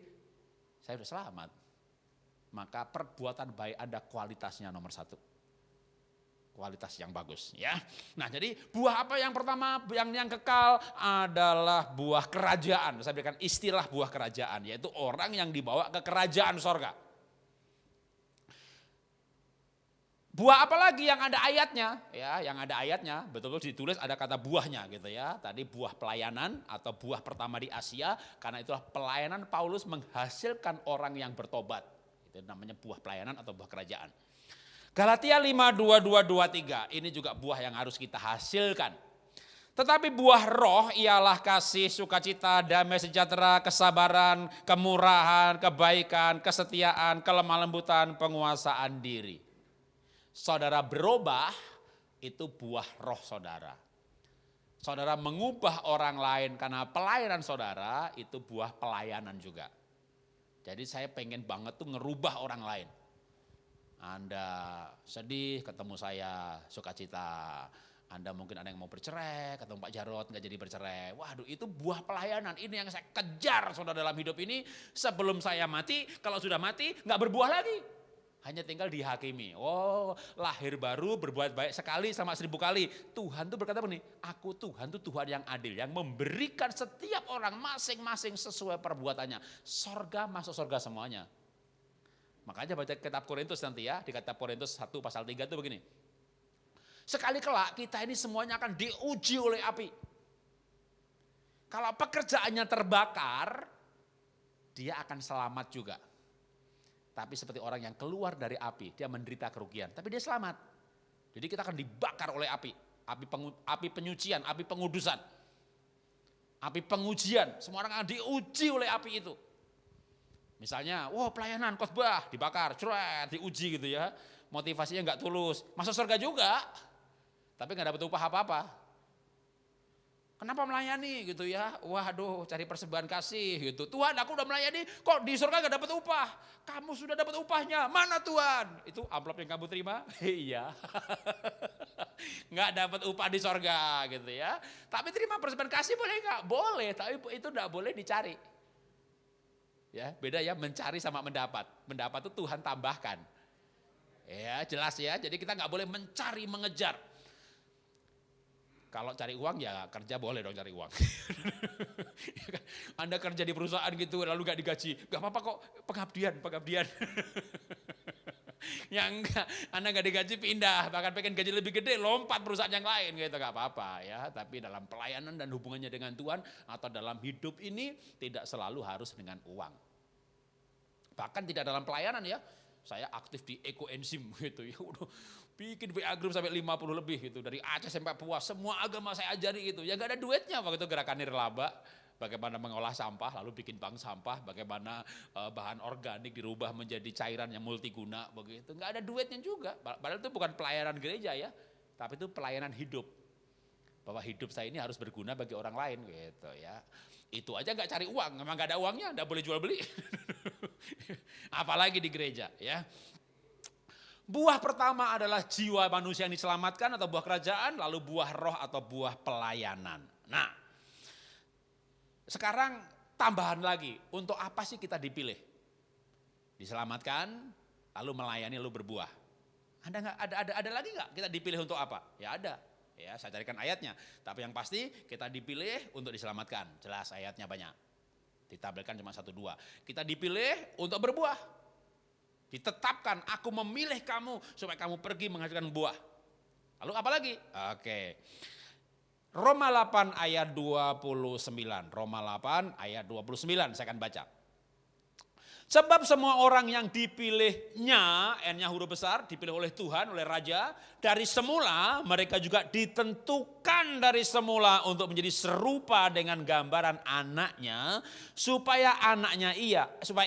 saya sudah selamat. Maka perbuatan baik ada kualitasnya nomor 1. Kualitas yang bagus ya. Nah, jadi buah apa yang pertama yang kekal adalah buah kerajaan. Saya berikan istilah buah kerajaan, yaitu orang yang dibawa ke kerajaan sorga. Buah apa lagi yang ada ayatnya? Ya, yang ada ayatnya betul-betul ditulis ada kata buahnya gitu ya. Tadi buah pelayanan atau buah pertama di Asia, karena itulah pelayanan Paulus menghasilkan orang yang bertobat. Itu namanya buah pelayanan atau buah kerajaan. Galatia 5:22-23, ini juga buah yang harus kita hasilkan. Tetapi buah roh ialah kasih, sukacita, damai sejahtera, kesabaran, kemurahan, kebaikan, kesetiaan, kelemah lembutan, penguasaan diri. Saudara berubah, itu buah roh saudara. Saudara mengubah orang lain karena pelayanan saudara, itu buah pelayanan juga. Jadi saya pengen banget tuh ngerubah orang lain. Anda sedih ketemu saya sukacita. Anda mungkin ada yang mau bercerai, ketemu Pak Jarod nggak jadi bercerai. Waduh, itu buah pelayanan. Ini yang saya kejar saudara dalam hidup ini sebelum saya mati. Kalau sudah mati nggak berbuah lagi. Hanya tinggal dihakimi. Oh, lahir baru berbuat baik sekali sama 1000 kali. Tuhan tuh berkata begini, aku Tuhan tuh Tuhan yang adil, yang memberikan setiap orang masing-masing sesuai perbuatannya. Sorga masuk sorga semuanya. Makanya baca kitab Korintus nanti ya, di kitab Korintus 1 pasal 3 itu begini. Sekali kelak kita ini semuanya akan diuji oleh api. Kalau pekerjaannya terbakar, dia akan selamat juga. Tapi seperti orang yang keluar dari api, dia menderita kerugian, tapi dia selamat. Jadi kita akan dibakar oleh api. Api penyucian, api pengudusan. Api pengujian, semua orang akan diuji oleh api itu. Misalnya, pelayanan khotbah dibakar, curet, diuji gitu ya. Motivasinya nggak tulus, masuk surga juga, tapi nggak dapat upah apa-apa. Kenapa melayani gitu ya? Waduh, cari persembahan kasih gitu. Tuhan, aku udah melayani, kok di surga nggak dapat upah? Kamu sudah dapat upahnya, mana Tuhan? Itu amplop yang kamu terima? Iya, nggak dapat upah di surga gitu ya. Tapi terima persembahan kasih boleh nggak? Boleh, tapi itu nggak boleh dicari. Ya, beda ya mencari sama mendapat. Mendapat itu Tuhan tambahkan. Ya, jelas ya. Jadi kita nggak boleh mencari, mengejar. Kalau cari uang ya kerja boleh dong cari uang. Anda kerja di perusahaan gitu lalu nggak digaji, nggak apa-apa kok, pengabdian. Yang enggak, Anda nggak digaji pindah, bahkan pengen gaji lebih gede lompat perusahaan yang lain gitu, nggak apa-apa ya. Tapi dalam pelayanan dan hubungannya dengan Tuhan atau dalam hidup ini tidak selalu harus dengan uang. Bahkan tidak dalam pelayanan ya, saya aktif di ekoenzim gitu ya, udah bikin WA group sampai 50 lebih gitu, dari Aceh sampai Papua, semua agama saya ajari gitu. Ya nggak ada duitnya waktu itu gerakan nirlaba. Bagaimana mengolah sampah, lalu bikin bank sampah, bagaimana bahan organik dirubah menjadi cairan yang multiguna, begitu. Nggak ada duitnya juga, padahal itu bukan pelayanan gereja ya, tapi itu pelayanan hidup. Bahwa hidup saya ini harus berguna bagi orang lain gitu ya. Itu aja nggak cari uang, memang nggak ada uangnya, nggak boleh jual beli. Apalagi di gereja ya. Buah pertama adalah jiwa manusia yang diselamatkan atau buah kerajaan, lalu buah roh atau buah pelayanan. Nah, sekarang tambahan lagi, untuk apa sih kita dipilih? Diselamatkan, lalu melayani, lalu berbuah. Ada lagi nggak kita dipilih untuk apa? Ya ada, ya saya carikan ayatnya. Tapi yang pasti kita dipilih untuk diselamatkan. Jelas ayatnya banyak. Ditampilkan cuma 1-2. Kita dipilih untuk berbuah. Ditetapkan, aku memilih kamu supaya kamu pergi menghasilkan buah. Lalu apa lagi? Oke. Roma 8 ayat 29. Roma 8 ayat 29 saya akan baca. Sebab semua orang yang dipilihnya, N-nya huruf besar, dipilih oleh Tuhan, oleh Raja, dari semula mereka juga ditentukan dari semula untuk menjadi serupa dengan gambaran anaknya, supaya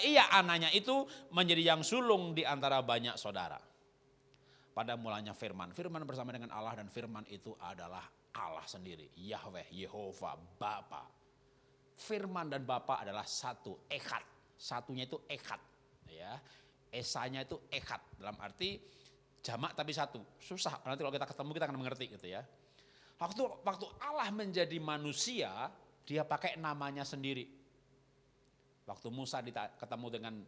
ia anaknya itu menjadi yang sulung di antara banyak saudara. Pada mulanya firman bersama dengan Allah, dan firman itu adalah Allah sendiri, Yahweh, Yehova, Bapa. Firman dan Bapa adalah satu, echad. Satunya itu echad, ya. Esanya itu echad, dalam arti jamak tapi satu. Susah, nanti kalau kita ketemu kita akan mengerti gitu ya. Waktu Allah menjadi manusia, dia pakai namanya sendiri. Waktu Musa ketemu dengan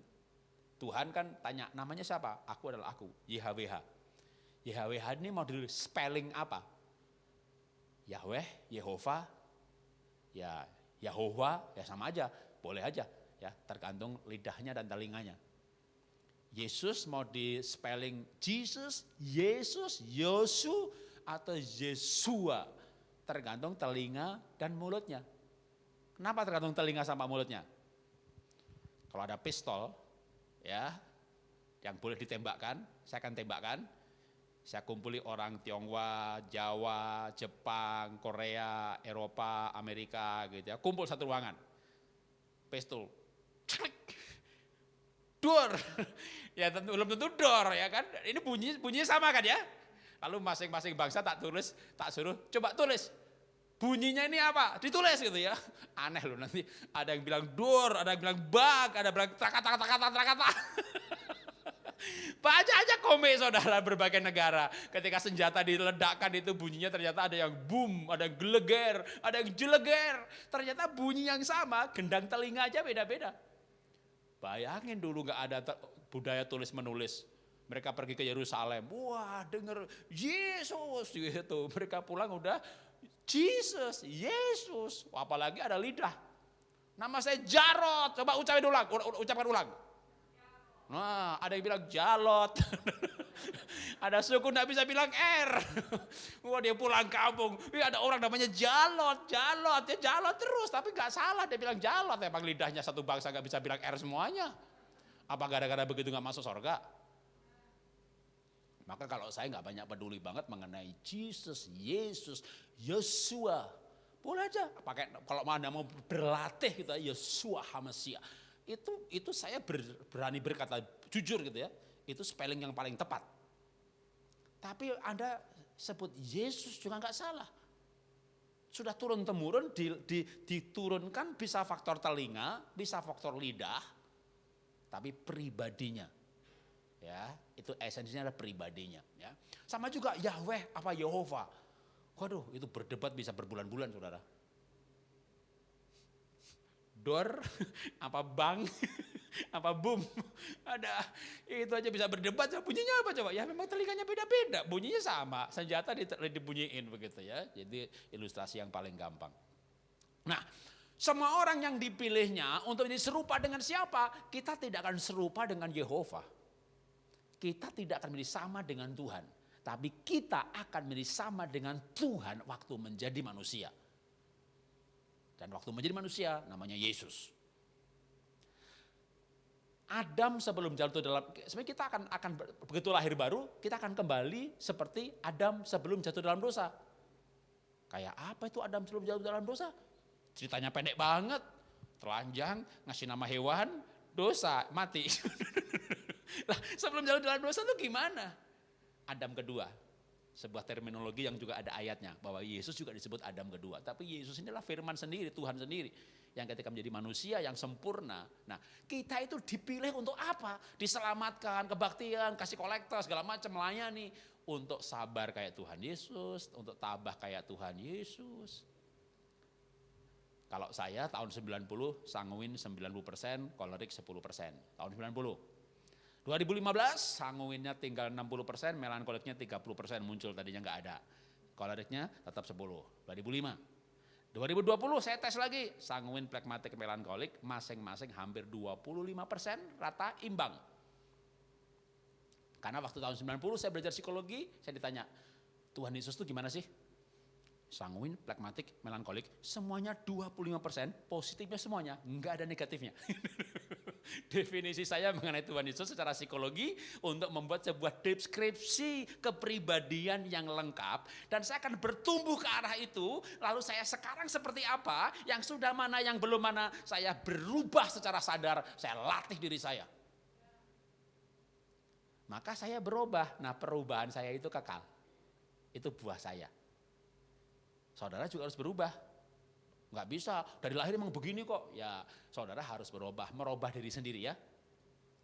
Tuhan kan tanya, namanya siapa? Aku adalah aku, YHWH. YHWH ini mau di spelling apa? Yahweh, Yehova, ya Yahovah, ya sama aja, boleh aja. Ya, tergantung lidahnya dan telinganya. Yesus mau di spelling Jesus, Yesus, Yosu atau Yesua, tergantung telinga dan mulutnya. Kenapa tergantung telinga sama mulutnya? Kalau ada pistol, ya, yang boleh ditembakkan, saya akan tembakkan. Saya kumpuli orang Tionghoa, Jawa, Jepang, Korea, Eropa, Amerika, gitu ya. Kumpul satu ruangan, pistol. Dor, ya belum tentu dor ya kan, ini bunyinya sama kan ya. Lalu masing-masing bangsa tak suruh coba tulis, bunyinya ini apa, ditulis gitu ya. Aneh loh, nanti ada yang bilang dor, ada yang bilang bag, ada yang bilang trakata. Baca aja komik saudara berbagai negara, ketika senjata diledakkan itu bunyinya ternyata ada yang boom, ada yang geleger, ada yang jeleger, ternyata bunyi yang sama, gendang telinga aja beda-beda. Bayangin dulu gak ada budaya tulis menulis. Mereka pergi ke Yerusalem, wah denger Yesus gitu. Mereka pulang udah Jesus, Yesus. Apalagi ada lidah. Nama saya Jarot, coba ucapkan ulang. Nah, ada yang bilang Jalot. Ada suku gak bisa bilang R. Wah, dia pulang kampung. Ada orang namanya Jalot. Ya Jalot terus, tapi gak salah dia bilang Jalot. Emang lidahnya satu bangsa gak bisa bilang R semuanya. Apa gara-gara begitu gak masuk surga? Maka kalau saya gak banyak peduli banget mengenai Jesus, Yesus, Yesua. Boleh aja, kalau Anda mau berlatih gitu, Yesua HaMasiah. Itu saya berani berkata jujur gitu ya, itu spelling yang paling tepat. Tapi Anda sebut Yesus juga nggak salah. Sudah turun-temurun diturunkan, bisa faktor telinga, bisa faktor lidah, tapi pribadinya. Ya, itu esensinya adalah pribadinya. Ya. Sama juga Yahweh apa Yehova. Waduh, itu berdebat bisa berbulan-bulan saudara. Dor, apa bang, apa boom, ada itu aja bisa berdebat. Bunyinya apa coba? Ya memang telinganya beda-beda, bunyinya sama, senjata dibunyiin begitu ya. Jadi ilustrasi yang paling gampang. Nah, semua orang yang dipilihnya untuk ini serupa dengan siapa? Kita tidak akan serupa dengan Yehova. Kita tidak akan menjadi sama dengan Tuhan, tapi kita akan menjadi sama dengan Tuhan waktu menjadi manusia. Dan waktu menjadi manusia namanya Yesus. Adam sebelum jatuh dalam, sebenarnya kita akan begitu lahir baru, kita akan kembali seperti Adam sebelum jatuh dalam dosa. Kayak apa itu Adam sebelum jatuh dalam dosa? Ceritanya pendek banget, telanjang, ngasih nama hewan, dosa, mati. Lah, sebelum jatuh dalam dosa itu gimana? Adam kedua. Sebuah terminologi yang juga ada ayatnya, bahwa Yesus juga disebut Adam kedua. Tapi Yesus inilah firman sendiri, Tuhan sendiri. Yang ketika menjadi manusia yang sempurna. Nah, kita itu dipilih untuk apa? Diselamatkan, kebaktian, kasih kolektor, segala macam, melayani. Untuk sabar kayak Tuhan Yesus, untuk tabah kayak Tuhan Yesus. Kalau saya tahun 90, sanguin 90%, kolerik 10%. Tahun 90. 2015 sanguinnya tinggal 60%, melankoliknya 30% muncul, tadinya nggak ada. Koleriknya tetap 10, 2005. 2020 saya tes lagi, sanguin, plekmatik, melankolik masing-masing hampir 25%, rata imbang. Karena waktu tahun 90 saya belajar psikologi, saya ditanya, Tuhan Yesus itu gimana sih? Sanguin, plekmatik, melankolik, semuanya 25% positifnya semuanya, enggak ada negatifnya. Definisi saya mengenai Tuhan Yesus secara psikologi untuk membuat sebuah deskripsi kepribadian yang lengkap, dan saya akan bertumbuh ke arah itu. Lalu saya sekarang seperti apa, yang sudah mana, yang belum mana, saya berubah secara sadar, saya latih diri saya. Maka saya berubah. Nah, perubahan saya itu kekal. Itu buah saya. Saudara juga harus berubah. Enggak bisa, dari lahir emang begini kok. Ya, saudara harus berubah, merubah diri sendiri ya.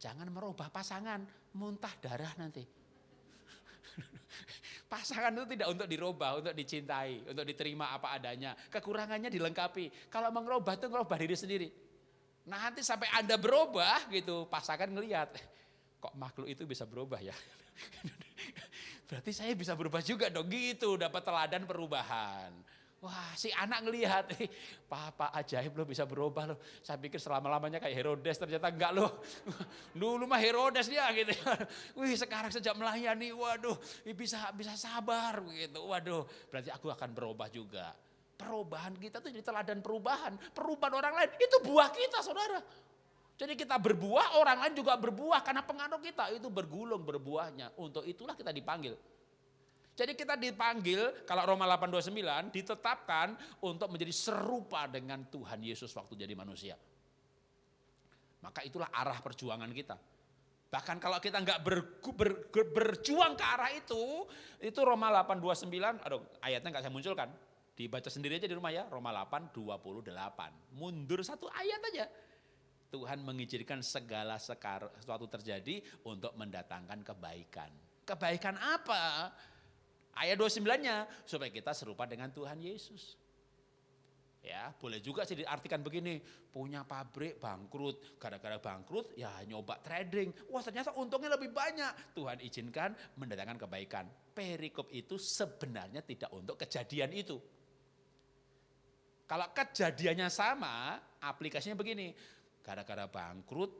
Jangan merubah pasangan, muntah darah nanti. Pasangan itu tidak untuk dirubah, untuk dicintai, untuk diterima apa adanya. Kekurangannya dilengkapi. Kalau merubah itu merubah diri sendiri. Nah, nanti sampai Anda berubah gitu, pasangan ngelihat, kok makhluk itu bisa berubah ya. Berarti saya bisa berubah juga dong gitu, dapat teladan perubahan. Wah, si anak ngelihat, papa ajaib lo bisa berubah lo. Saya pikir selama-lamanya kayak Herodes, ternyata enggak lo. Dulu mah Herodes dia gitu. Wih, sekarang sejak melayani, waduh, bisa sabar gitu. Waduh, berarti aku akan berubah juga. Perubahan kita tuh jadi teladan perubahan. Perubahan orang lain itu buah kita, saudara. Jadi kita berbuah, orang lain juga berbuah karena pengaruh kita itu bergulung berbuahnya. Untuk itulah kita dipanggil. Jadi kita dipanggil, kalau Roma 8:29 ditetapkan untuk menjadi serupa dengan Tuhan Yesus waktu jadi manusia. Maka itulah arah perjuangan kita. Bahkan kalau kita nggak berjuang ke arah itu Roma 8:29, aduh ayatnya nggak saya munculkan. Dibaca sendiri aja di rumah ya, Roma 8:28. Mundur satu ayat aja. Tuhan mengizinkan segala sesuatu terjadi untuk mendatangkan kebaikan. Kebaikan apa? Ayat 29-nya, supaya kita serupa dengan Tuhan Yesus. Ya, boleh juga sih diartikan begini, punya pabrik bangkrut, gara-gara bangkrut ya nyoba trading. Wah, ternyata untungnya lebih banyak. Tuhan izinkan mendatangkan kebaikan. Perikop itu sebenarnya tidak untuk kejadian itu. Kalau kejadiannya sama, aplikasinya begini. Gara-gara bangkrut,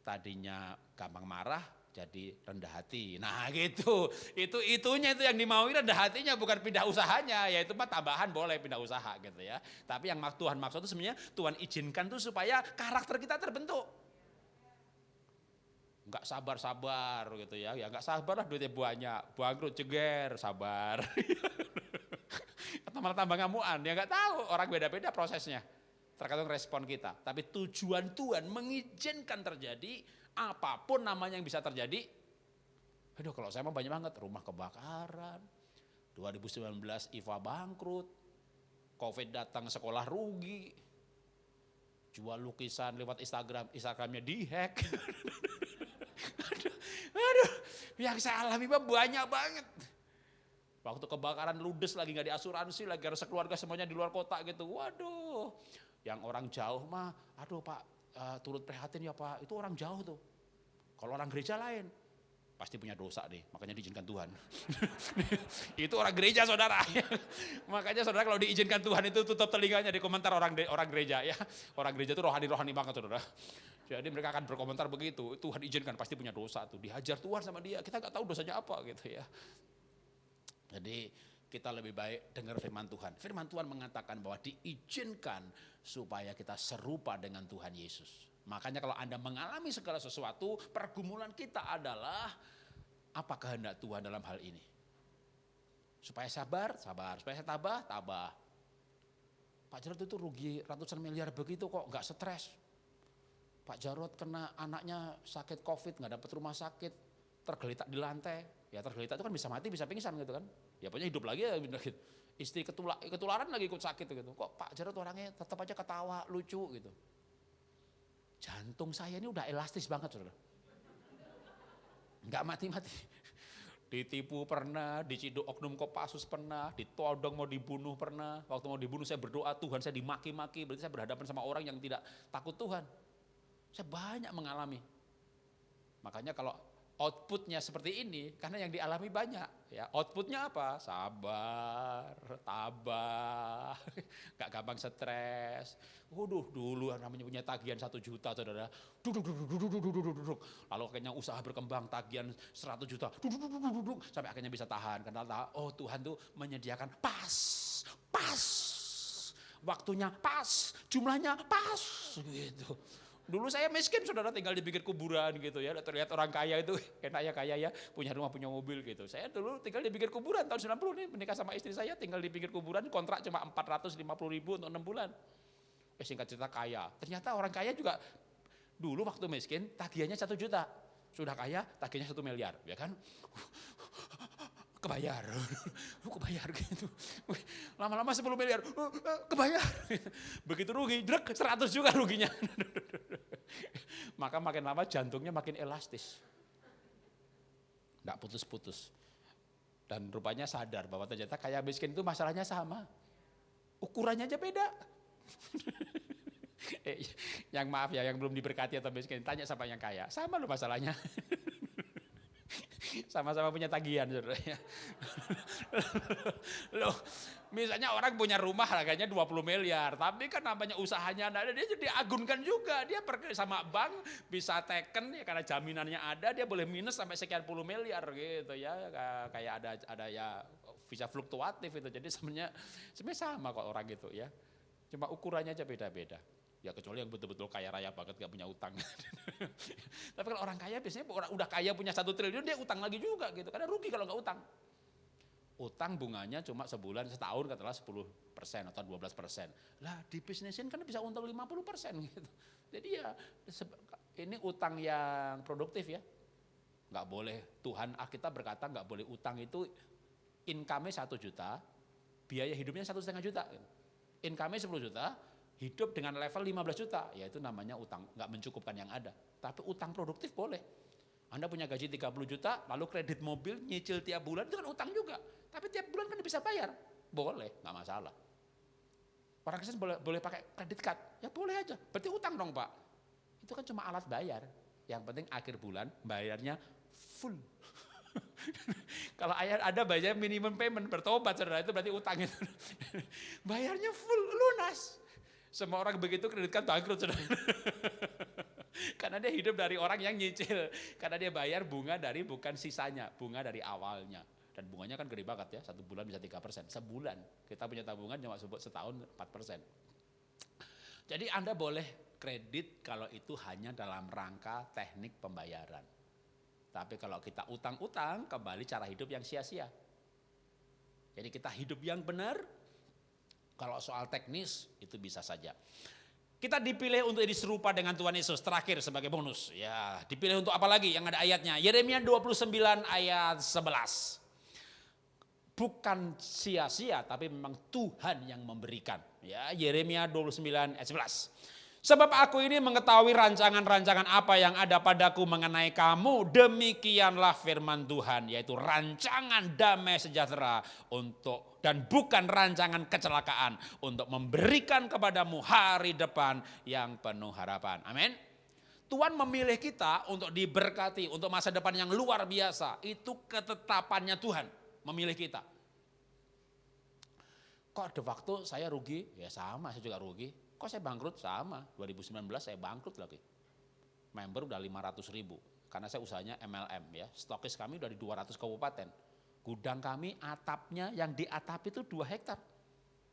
tadinya gampang marah, jadi rendah hati. Nah gitu, itunya itu yang dimaui rendah hatinya, bukan pindah usahanya. Ya itu mah tambahan boleh pindah usaha gitu ya. Tapi yang Tuhan maksud itu sebenarnya Tuhan izinkan tuh supaya karakter kita terbentuk. Enggak sabar-sabar gitu ya. Ya enggak sabar lah, duitnya banyak, bangkrut jeger, sabar. Atau malah tambah ngamuan, ya enggak tahu, orang beda-beda prosesnya. Tergantung respon kita. Tapi tujuan Tuhan mengizinkan terjadi apapun namanya yang bisa terjadi. Aduh, kalau saya mah banyak banget, rumah kebakaran, 2019 IFA bangkrut, COVID datang sekolah rugi, jual lukisan lewat Instagramnya dihack. aduh, yang saya alami mah banyak banget. Waktu kebakaran ludes lagi nggak diasuransi, lagi harus sekeluarga semuanya di luar kota gitu. Waduh, yang orang jauh mah, aduh Pak, turut prihatin ya Pak, itu orang jauh tuh. Kalau orang gereja lain, pasti punya dosa deh, makanya diizinkan Tuhan. Itu orang gereja saudara. Makanya saudara kalau diizinkan Tuhan itu tutup telinganya di komentar orang gereja ya. Orang gereja itu rohani banget saudara. Jadi mereka akan berkomentar begitu, Tuhan izinkan pasti punya dosa tuh, dihajar Tuhan sama dia, kita gak tahu dosanya apa gitu ya. Jadi kita lebih baik dengar firman Tuhan. Firman Tuhan mengatakan bahwa diizinkan supaya kita serupa dengan Tuhan Yesus. Makanya kalau Anda mengalami segala sesuatu, pergumulan kita adalah apa kehendak Tuhan dalam hal ini. Supaya sabar. Supaya saya tabah. Pak Jarod itu rugi ratusan miliar begitu kok gak stres. Pak Jarod kena anaknya sakit COVID, gak dapat rumah sakit, tergeletak di lantai. Ya tergeletak itu kan bisa mati, bisa pingsan gitu kan. Ya pokoknya hidup lagi ya gitu. Istri ketularan lagi ikut sakit gitu. Kok Pak Jarod orangnya tetap aja ketawa, lucu gitu. Jantung saya ini udah elastis banget saudara. Enggak mati-mati. Ditipu pernah, diciduk oknum Kopassus pernah, ditodong mau dibunuh pernah. Waktu mau dibunuh saya berdoa, Tuhan saya dimaki-maki, berarti saya berhadapan sama orang yang tidak takut Tuhan. Saya banyak mengalami. Makanya kalau outputnya seperti ini karena yang dialami banyak. Ya, outputnya apa? Sabar, tabah, gak gampang stres. Dulu namanya punya tagihan 1 juta, saudara. Duduk. Lalu akhirnya usaha berkembang, tagihan 100 juta. Duduk. Sampai akhirnya bisa tahan. Karena Tuhan tuh menyediakan pas. Waktunya pas, jumlahnya pas gitu. Dulu saya miskin, saudara, tinggal di pinggir kuburan gitu ya. Terlihat orang kaya itu, enak ya kaya ya, punya rumah, punya mobil gitu. Saya dulu tinggal di pinggir kuburan, tahun 90 nih, menikah sama istri saya, tinggal di pinggir kuburan, kontrak cuma 450.000 untuk 6 bulan. Singkat cerita kaya. Ternyata orang kaya juga dulu waktu miskin, tagihannya 1 juta. Sudah kaya, tagihannya 1 miliar, ya kan? Kebayar gitu. Lama-lama 10 miliar, kebayar. Begitu rugi, 100 juga ruginya. Maka makin lama jantungnya makin elastis. Enggak putus-putus. Dan rupanya sadar bahwa ternyata kaya miskin itu masalahnya sama. Ukurannya aja beda. Yang maaf ya, yang belum diberkati atau miskin, tanya sama yang kaya. Sama loh masalahnya. Sama-sama punya tagihan, saudara. Loh, misalnya orang punya rumah harganya 20 miliar, tapi kan namanya usahanya ada, dia jadi agunkan juga. Dia pergi sama bank, bisa teken ya karena jaminannya ada, dia boleh minus sampai sekian puluh miliar gitu ya. Kayak ada ya visa fluktuatif itu. Jadi sebenarnya sama kok orang gitu ya. Cuma ukurannya aja beda-beda. Ya kecuali yang betul-betul kaya raya banget gak punya utang. Tapi kalau orang kaya biasanya orang udah kaya punya 1 triliun dia utang lagi juga gitu. Karena rugi kalau gak utang. Utang bunganya cuma sebulan, setahun katakanlah 10% atau 12%. Lah di bisnisin kan bisa untung 50% gitu. Jadi ya ini utang yang produktif ya. Gak boleh, Tuhan Alkitab berkata gak boleh utang itu income-nya 1 juta, biaya hidupnya 1,5 juta. Income-nya 10 juta, hidup dengan level 15 juta, ya itu namanya utang, nggak mencukupkan yang ada. Tapi utang produktif boleh. Anda punya gaji 30 juta, lalu kredit mobil, nyicil tiap bulan, itu kan utang juga. Tapi tiap bulan kan bisa bayar, boleh, nggak masalah. Orang Kristen boleh pakai kredit card, ya boleh aja, berarti utang dong Pak. Itu kan cuma alat bayar, yang penting akhir bulan bayarnya full. Kalau ada bayar minimum payment, bertobat saudara, itu berarti utang itu. Bayarnya full, lunas. Semua orang begitu kredit card bangkrut, saudara. Karena dia hidup dari orang yang nyicil. Karena dia bayar bunga dari bukan sisanya, bunga dari awalnya. Dan bunganya kan gede banget ya, 1 bulan bisa 3%. Sebulan, kita punya tabungan cuma setahun 4%. Jadi Anda boleh kredit kalau itu hanya dalam rangka teknik pembayaran. Tapi kalau kita utang-utang, kembali cara hidup yang sia-sia. Jadi kita hidup yang benar. Kalau soal teknis itu bisa saja. Kita dipilih untuk jadi serupa dengan Tuhan Yesus. Terakhir sebagai bonus. Ya, dipilih untuk apa lagi yang ada ayatnya? Yeremia 29 ayat 11. Bukan sia-sia tapi memang Tuhan yang memberikan. Ya, Yeremia 29 ayat 11. Sebab aku ini mengetahui rancangan-rancangan apa yang ada padaku mengenai kamu. Demikianlah firman Tuhan, yaitu rancangan damai sejahtera untuk dan bukan rancangan kecelakaan, untuk memberikan kepadamu hari depan yang penuh harapan. Amin. Tuhan memilih kita untuk diberkati, untuk masa depan yang luar biasa. Itu ketetapannya Tuhan memilih kita. Kok de facto saya rugi? Ya sama, saya juga rugi. Kok saya bangkrut? Sama, 2019 saya bangkrut lagi. Member udah 500.000, karena saya usahanya MLM ya. Stokis kami udah di 200 kabupaten. Gudang kami atapnya yang di atap itu 2 hektar.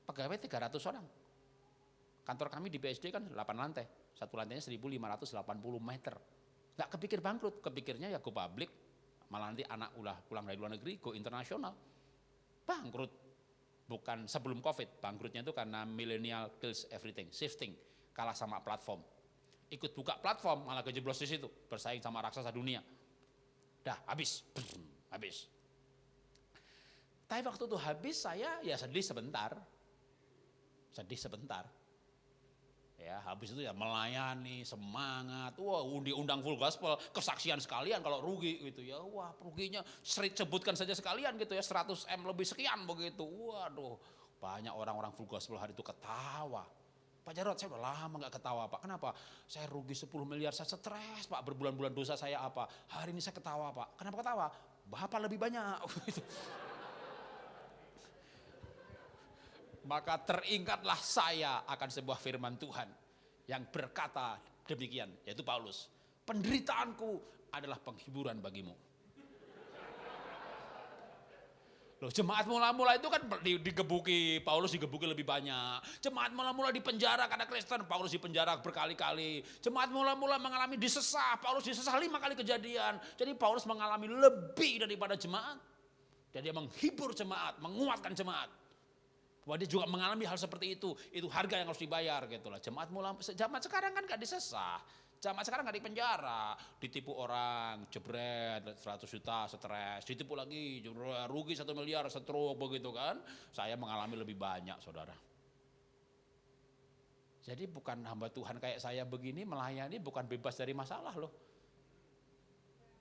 Pegawai 300 orang. Kantor kami di BSD kan 8 lantai. Satu lantainya 1.580 meter. Nggak kepikir bangkrut, kepikirnya ya go public. Malah nanti anak ulah pulang dari luar negeri, go internasional. Bangkrut. Bukan sebelum COVID, bangkrutnya itu karena millennial kills everything, shifting, kalah sama platform. Ikut buka platform, malah kejeblos di situ, bersaing sama raksasa dunia. Dah, habis. Tapi waktu itu habis saya ya sedih sebentar. Ya, habis itu ya melayani, semangat, wah diundang full gospel, kesaksian sekalian kalau rugi gitu ya, wah ruginya sebutkan saja sekalian gitu ya, 100M lebih sekian begitu, waduh banyak orang-orang full gospel hari itu ketawa. Pak Jarod, saya udah lama gak ketawa Pak. Kenapa? Saya rugi 10 miliar, saya stres Pak. Berbulan-bulan dosa saya apa? Hari ini saya ketawa Pak. Kenapa ketawa? Bapak lebih banyak. Maka teringatlah saya akan sebuah firman Tuhan yang berkata demikian, yaitu Paulus. Penderitaanku adalah penghiburan bagimu. Loh, jemaat mula-mula itu kan digebuki, Paulus digebuki lebih banyak. Jemaat mula-mula di penjara karena Kristen, Paulus di penjara berkali-kali. Jemaat mula-mula mengalami disesah, Paulus disesah 5 kali kejadian. Jadi Paulus mengalami lebih daripada jemaat. Dan dia menghibur jemaat, menguatkan jemaat. Bahwa dia juga mengalami hal seperti itu harga yang harus dibayar gitu lah. Jemaat sekarang kan gak disesah. Jamaah sekarang gak di penjara, ditipu orang, jebret 100 juta, stres, ditipu lagi, rugi 1 miliar, stroke begitu kan. Saya mengalami lebih banyak saudara. Jadi bukan hamba Tuhan kayak saya begini melayani bukan bebas dari masalah loh.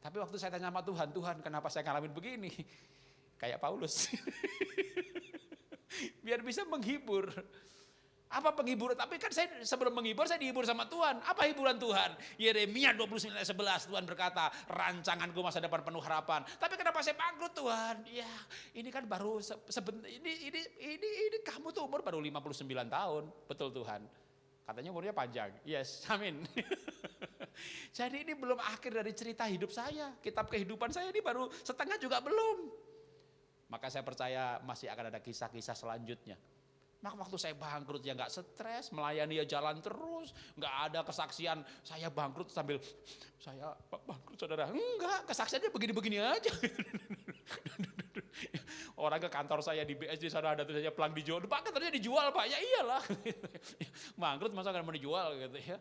Tapi waktu saya tanya sama Tuhan, Tuhan kenapa saya ngalamin begini? Kayak Paulus. Biar bisa menghibur. Apa penghiburan? Tapi kan saya sebelum menghibur saya dihibur sama Tuhan. Apa hiburan Tuhan? Yeremia 29:11 Tuhan berkata, rancanganku masa depan penuh harapan. Tapi kenapa saya bangkrut Tuhan? Ya, ini kan baru ini kamu tuh umur baru 59 tahun. Betul Tuhan. Katanya umurnya panjang. Yes, amin. Jadi ini belum akhir dari cerita hidup saya. Kitab kehidupan saya ini baru setengah juga belum. Maka saya percaya masih akan ada kisah-kisah selanjutnya. Maka waktu saya bangkrut ya gak stres, melayani ya jalan terus, gak ada kesaksian saya bangkrut sambil saya bangkrut saudara. Enggak, kesaksiannya begini-begini aja. Orang ke kantor saya di BSD sana ada tulisannya pelang dijual, Pak katanya dijual Pak, ya iyalah. Bangkrut masa gak mau dijual gitu ya.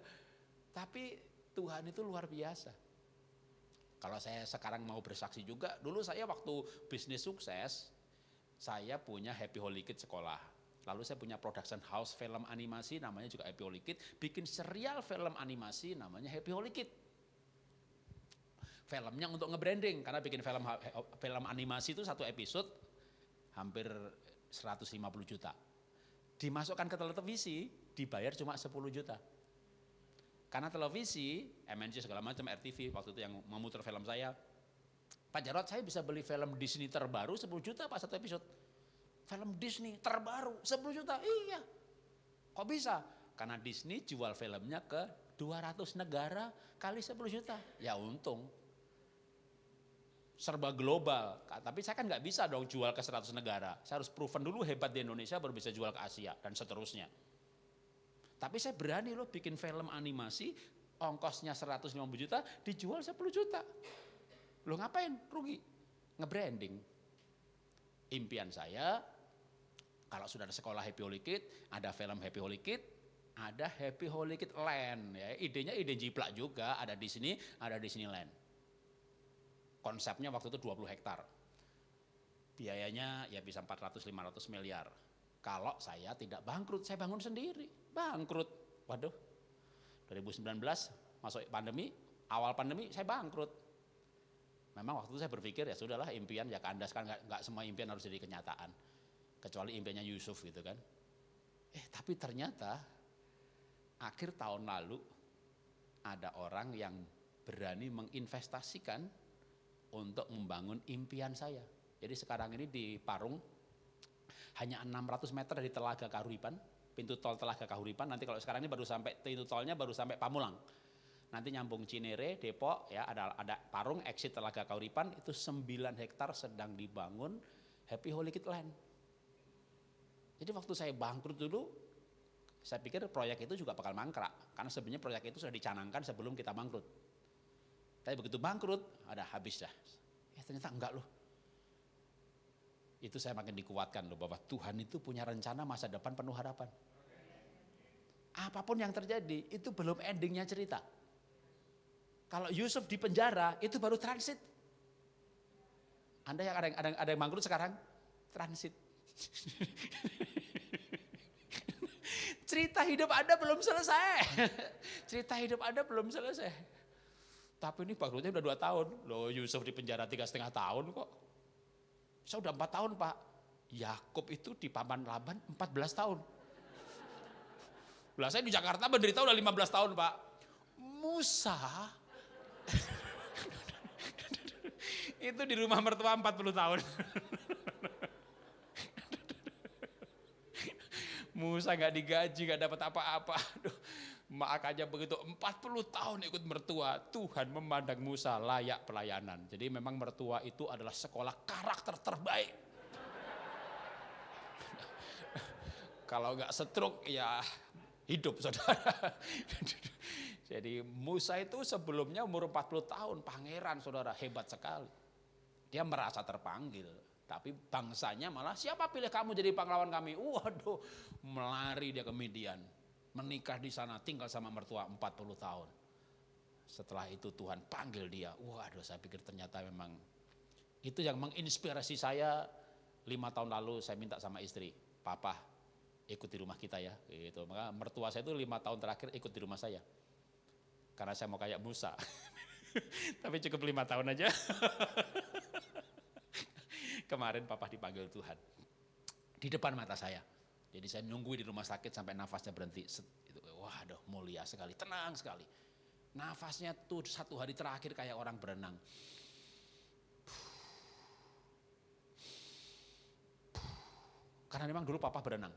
Tapi Tuhan itu luar biasa. Kalau saya sekarang mau bersaksi juga, dulu saya waktu bisnis sukses, saya punya Happy Holy Kids sekolah. Lalu saya punya production house film animasi namanya juga Happy Holy Kid. Bikin serial film animasi namanya Happy Holy Kid. Filmnya untuk nge-branding. Karena bikin film animasi itu satu episode hampir 150 juta. Dimasukkan ke televisi dibayar cuma 10 juta. Karena televisi, MNC segala macam, RTV waktu itu yang memutar film saya. Pak Jarod saya bisa beli film Disney terbaru 10 juta Pak satu episode. Film Disney terbaru 10 juta, iya. Kok bisa? Karena Disney jual filmnya ke 200 negara kali 10 juta. Ya untung. Serba global. Tapi saya kan gak bisa dong jual ke 100 negara. Saya harus proven dulu hebat di Indonesia baru bisa jual ke Asia dan seterusnya. Tapi saya berani loh bikin film animasi, ongkosnya 150 juta, dijual 10 juta. Loh ngapain? Rugi. Nge-branding. Impian saya, kalau sudah ada sekolah Happy Holy Kid, ada film Happy Holy Kid, ada Happy Holy Kid Land. Ya, idenya ide jiplak juga, ada Disney, ada Disneyland. Konsepnya waktu itu 20 hektar. Biayanya ya bisa 400-500 miliar. Kalau saya tidak bangkrut, saya bangun sendiri. Bangkrut, waduh. 2019 masuk pandemi, awal pandemi saya bangkrut. Memang waktu itu saya berpikir ya sudahlah impian ya kandas kan nggak semua impian harus jadi kenyataan. Kecuali impiannya Yusuf gitu kan. Tapi ternyata akhir tahun lalu ada orang yang berani menginvestasikan untuk membangun impian saya. Jadi sekarang ini di Parung hanya 600 meter dari Telaga Kahuripan, pintu tol Telaga Kahuripan. Nanti kalau sekarang ini baru sampai pintu tolnya baru sampai Pamulang. Nanti nyambung Cinere, Depok, ya ada Parung, exit Telaga Kahuripan, itu 9 hektar sedang dibangun Happy Holy Kid Land. Jadi waktu saya bangkrut dulu, saya pikir proyek itu juga bakal mangkrak. Karena sebenarnya proyek itu sudah dicanangkan sebelum kita bangkrut. Tapi begitu bangkrut, ada habis dah. Ternyata enggak loh. Itu saya makin dikuatkan loh, bahwa Tuhan itu punya rencana masa depan penuh harapan. Apapun yang terjadi, itu belum endingnya cerita. Kalau Yusuf di penjara, itu baru transit. Anda yang ada yang bangkrut sekarang, transit. Cerita hidup Anda belum selesai. Cerita hidup Anda belum selesai. Tapi ini bangkrutnya udah 2 tahun. Loh Yusuf di penjara 3,5 tahun kok. Saya udah 4 tahun Pak. Yakub itu di paman Laban 14 tahun. Lah saya di Jakarta menderita udah 15 tahun Pak. Musa itu di rumah mertua 40 tahun. Musa gak digaji, gak dapat apa-apa. Aduh, makanya begitu 40 tahun ikut mertua, Tuhan memandang Musa layak pelayanan. Jadi memang mertua itu adalah sekolah karakter terbaik. Kalau gak stroke ya hidup saudara. Jadi Musa itu sebelumnya umur 40 tahun, pangeran saudara, hebat sekali. Dia merasa terpanggil, tapi bangsanya malah siapa pilih kamu jadi pahlawan kami? Waduh, melari dia ke Midian, menikah di sana, tinggal sama mertua 40 tahun. Setelah itu Tuhan panggil dia, waduh saya pikir ternyata memang itu yang menginspirasi saya. 5 tahun lalu saya minta sama istri, Papa ikut di rumah kita ya, gitu. Maka mertua saya itu 5 tahun terakhir ikut di rumah saya, karena saya mau kayak Musa. Tapi cukup 5 tahun aja. Kemarin Papa dipanggil Tuhan di depan mata saya. Jadi saya nunggu di rumah sakit sampai nafasnya berhenti. Waduh, mulia sekali, tenang sekali. Nafasnya tuh 1 hari terakhir kayak orang berenang. Karena memang dulu Papa berenang.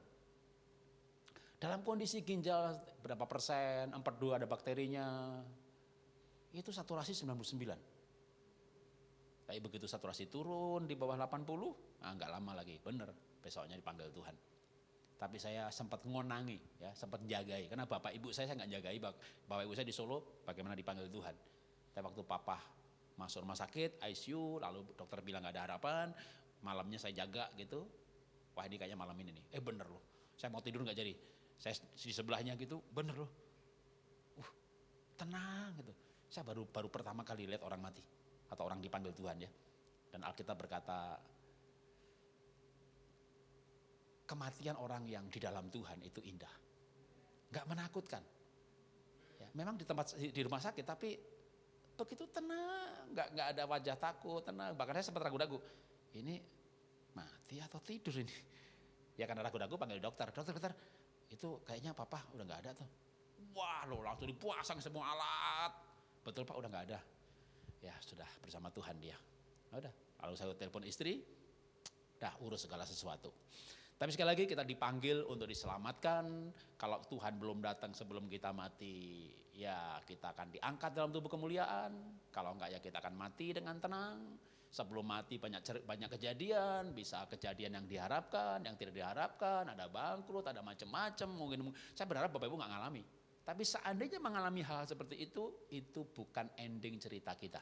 Dalam kondisi ginjal berapa persen, empedu ada bakterinya. Itu saturasi 99. Tapi begitu saturasi turun di bawah 80, enggak lama lagi, bener besoknya dipanggil Tuhan. Tapi saya sempat ngonangi, ya, sempat jagai, karena bapak ibu saya enggak jagai, bapak ibu saya di Solo, bagaimana dipanggil Tuhan. Tapi waktu Papa masuk rumah sakit, ICU, lalu dokter bilang enggak ada harapan, malamnya saya jaga gitu, wah ini kayaknya malam ini nih, bener loh, saya mau tidur enggak jadi, saya di sebelahnya gitu, bener loh, tenang gitu. Saya baru pertama kali lihat orang mati atau orang dipanggil Tuhan ya. Dan Alkitab berkata kematian orang yang di dalam Tuhan itu indah, nggak menakutkan. Ya, memang di rumah sakit tapi begitu tenang, nggak ada wajah takut, tenang. Bahkan saya sempat ragu-ragu, ini mati atau tidur ini? Ya karena ragu-ragu panggil dokter, itu kayaknya Papa udah nggak ada tuh. Wah lo langsung dipasang semua alat. Betul Pak, udah nggak ada. Ya sudah bersama Tuhan dia. Udah, lalu saya telepon istri, dah urus segala sesuatu. Tapi sekali lagi kita dipanggil untuk diselamatkan. Kalau Tuhan belum datang sebelum kita mati, ya kita akan diangkat dalam tubuh kemuliaan. Kalau enggak ya kita akan mati dengan tenang. Sebelum mati banyak kejadian, bisa kejadian yang diharapkan, yang tidak diharapkan, ada bangkrut, ada macam-macam. Mungkin saya berharap Bapak Ibu nggak ngalami. Tapi seandainya mengalami hal seperti itu bukan ending cerita kita.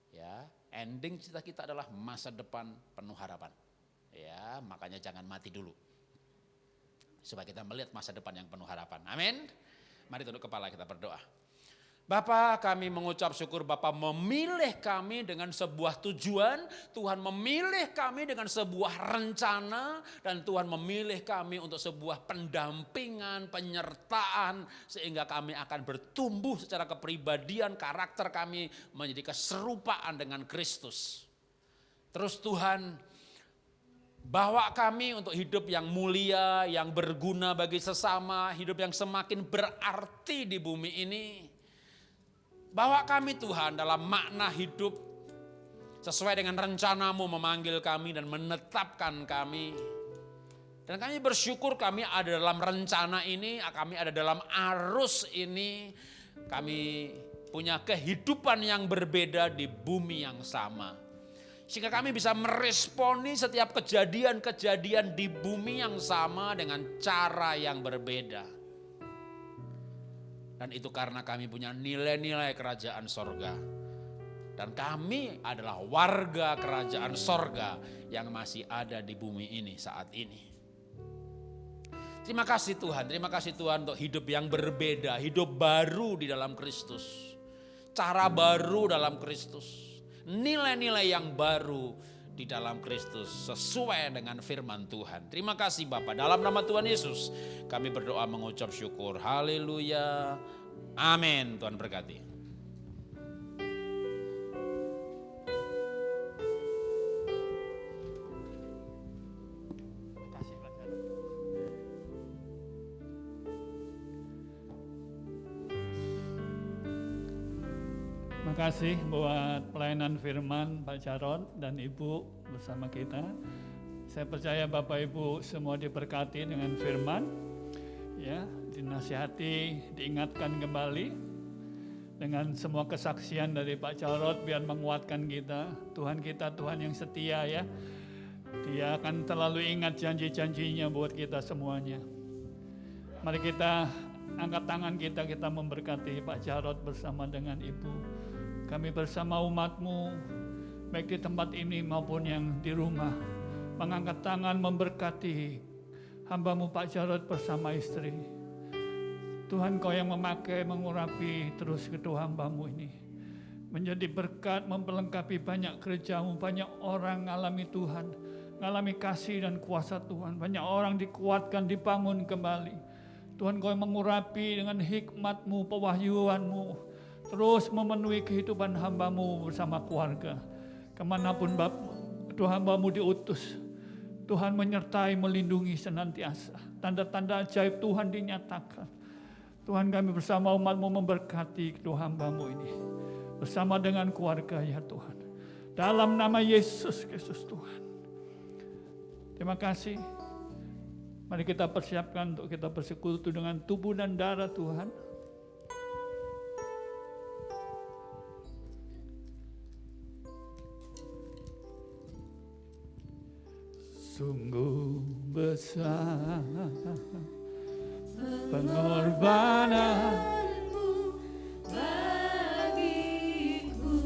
Ya, ending cerita kita adalah masa depan penuh harapan. Ya, makanya jangan mati dulu. Supaya kita melihat masa depan yang penuh harapan. Amin. Mari tunduk kepala kita berdoa. Bapa, kami mengucap syukur Bapa memilih kami dengan sebuah tujuan, Tuhan memilih kami dengan sebuah rencana, dan Tuhan memilih kami untuk sebuah pendampingan, penyertaan, sehingga kami akan bertumbuh secara kepribadian, karakter kami menjadi keserupaan dengan Kristus. Terus Tuhan, bawa kami untuk hidup yang mulia, yang berguna bagi sesama, hidup yang semakin berarti di bumi ini. Bawa kami Tuhan dalam makna hidup sesuai dengan rencana-Mu memanggil kami dan menetapkan kami. Dan kami bersyukur kami ada dalam rencana ini, kami ada dalam arus ini. Kami punya kehidupan yang berbeda di bumi yang sama. Sehingga kami bisa meresponi setiap kejadian-kejadian di bumi yang sama dengan cara yang berbeda. Dan itu karena kami punya nilai-nilai kerajaan sorga. Dan kami adalah warga kerajaan sorga yang masih ada di bumi ini saat ini. Terima kasih Tuhan untuk hidup yang berbeda, hidup baru di dalam Kristus. Cara baru dalam Kristus. Nilai-nilai yang baru di dalam Kristus sesuai dengan firman Tuhan. Terima kasih Bapa, dalam nama Tuhan Yesus kami berdoa mengucap syukur. Haleluya. Amin. Tuhan berkati. Terima kasih buat pelayanan firman Pak Jarod dan Ibu bersama kita. Saya percaya Bapak Ibu semua diberkati dengan firman, ya, dinasihati, diingatkan kembali dengan semua kesaksian dari Pak Jarod biar menguatkan kita. Tuhan kita Tuhan yang setia, ya. Dia akan selalu ingat janji-janjinya buat kita semuanya. Mari kita angkat tangan kita memberkati Pak Jarod bersama dengan Ibu. Kami bersama umat-Mu, baik di tempat ini maupun yang di rumah, mengangkat tangan memberkati hamba-Mu Pak Jarod bersama istri. Tuhan, Kau yang memakai, mengurapi terus kedua hamba-Mu ini. Menjadi berkat, memperlengkapi banyak kerja-Mu, banyak orang ngalami Tuhan, ngalami kasih dan kuasa Tuhan. Banyak orang dikuatkan, dibangun kembali. Tuhan, Kau yang mengurapi dengan hikmat-Mu, pewahyuan-Mu, terus memenuhi kehidupan hamba-Mu bersama keluarga. Kemanapun Tuhan hamba-Mu diutus, Tuhan menyertai, melindungi senantiasa. Tanda-tanda ajaib Tuhan dinyatakan. Tuhan, kami bersama umat-Mu memberkati kedua hamba-Mu ini. Bersama dengan keluarga, ya Tuhan. Dalam nama Yesus Kristus Tuhan. Terima kasih. Mari kita persiapkan untuk kita bersekutu dengan tubuh dan darah Tuhan. Sungguh besar pengorbananmu bagiku,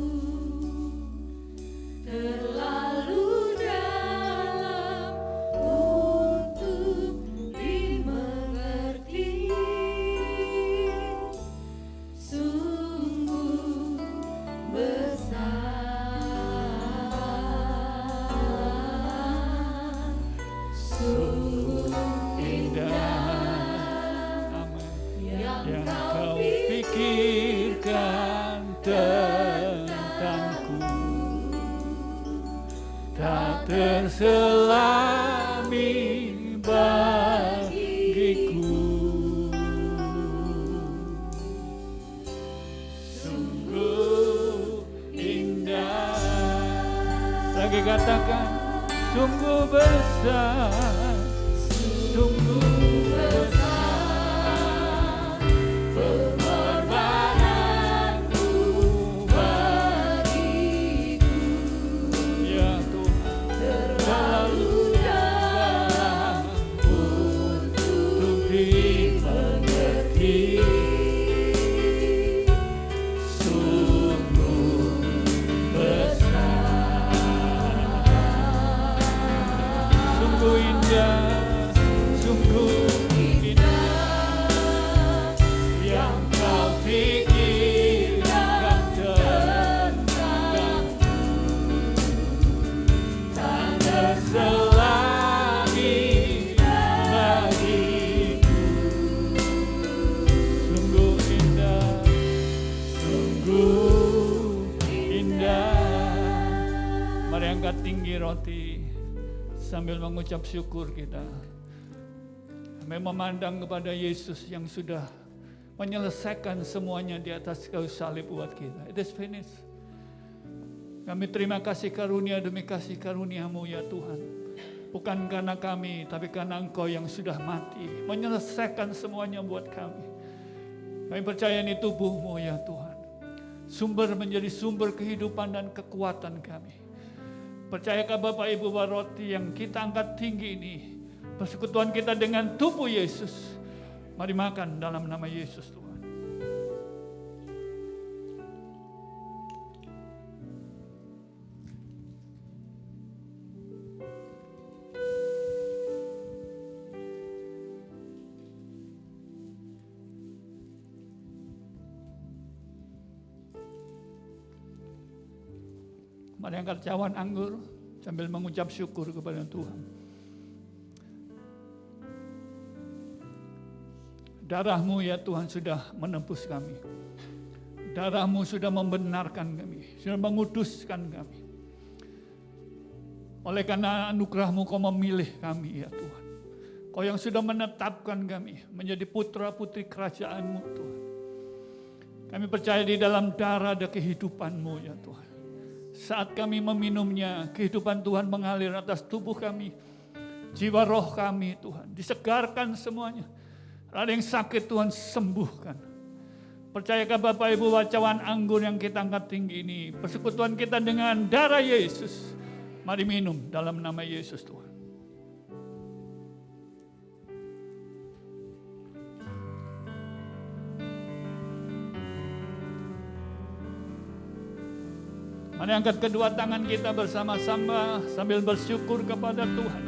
terlalu dalam untuk dimengerti. Sungguh besar, sungguh indah yang Kau pikirkan tentangku, tak terselami bagiku. Sungguh indah, lagi katakan, sungguh besar, sungguh besar pengorbananmu bagiku, ya Tuhan, terlalu dalam untuk dimengerti. Sungguh besar, sungguh indah, sungguh indah yang Kau pikirkan tentangku, tak terselami bagiku. Sungguh indah, sungguh indah. Mari angkat tinggi roti sambil mengucap syukur kita. Kami memandang kepada Yesus yang sudah menyelesaikan semuanya di atas kayu salib buat kita. It is finished. Kami terima kasih karunia demi kasih karunia-Mu, ya Tuhan. Bukan karena kami, tapi karena Engkau yang sudah mati, menyelesaikan semuanya buat kami. Kami percaya ini tubuh-Mu, ya Tuhan. Sumber menjadi sumber kehidupan dan kekuatan kami. Percayakah Bapak Ibu bahwa roti yang kita angkat tinggi ini, persekutuan kita dengan tubuh Yesus. Mari makan dalam nama Yesus Tuhan. Mari angkat cawan anggur sambil mengucap syukur kepada Tuhan. Darah-Mu ya Tuhan sudah menembus kami. Darah-Mu sudah membenarkan kami, sudah menguduskan kami. Oleh karena anugerah-Mu Kau memilih kami ya Tuhan. Kau yang sudah menetapkan kami menjadi putra-putri kerajaan-Mu Tuhan. Kami percaya di dalam darah ada kehidupan-Mu ya Tuhan. Saat kami meminumnya, kehidupan Tuhan mengalir atas tubuh kami, jiwa roh kami Tuhan. Disegarkan semuanya. Ada yang sakit Tuhan sembuhkan. Percayakah Bapak Ibu cawan anggur yang kita angkat tinggi ini, persekutuan kita dengan darah Yesus. Mari minum dalam nama Yesus Tuhan. Mari angkat kedua tangan kita bersama-sama sambil bersyukur kepada Tuhan.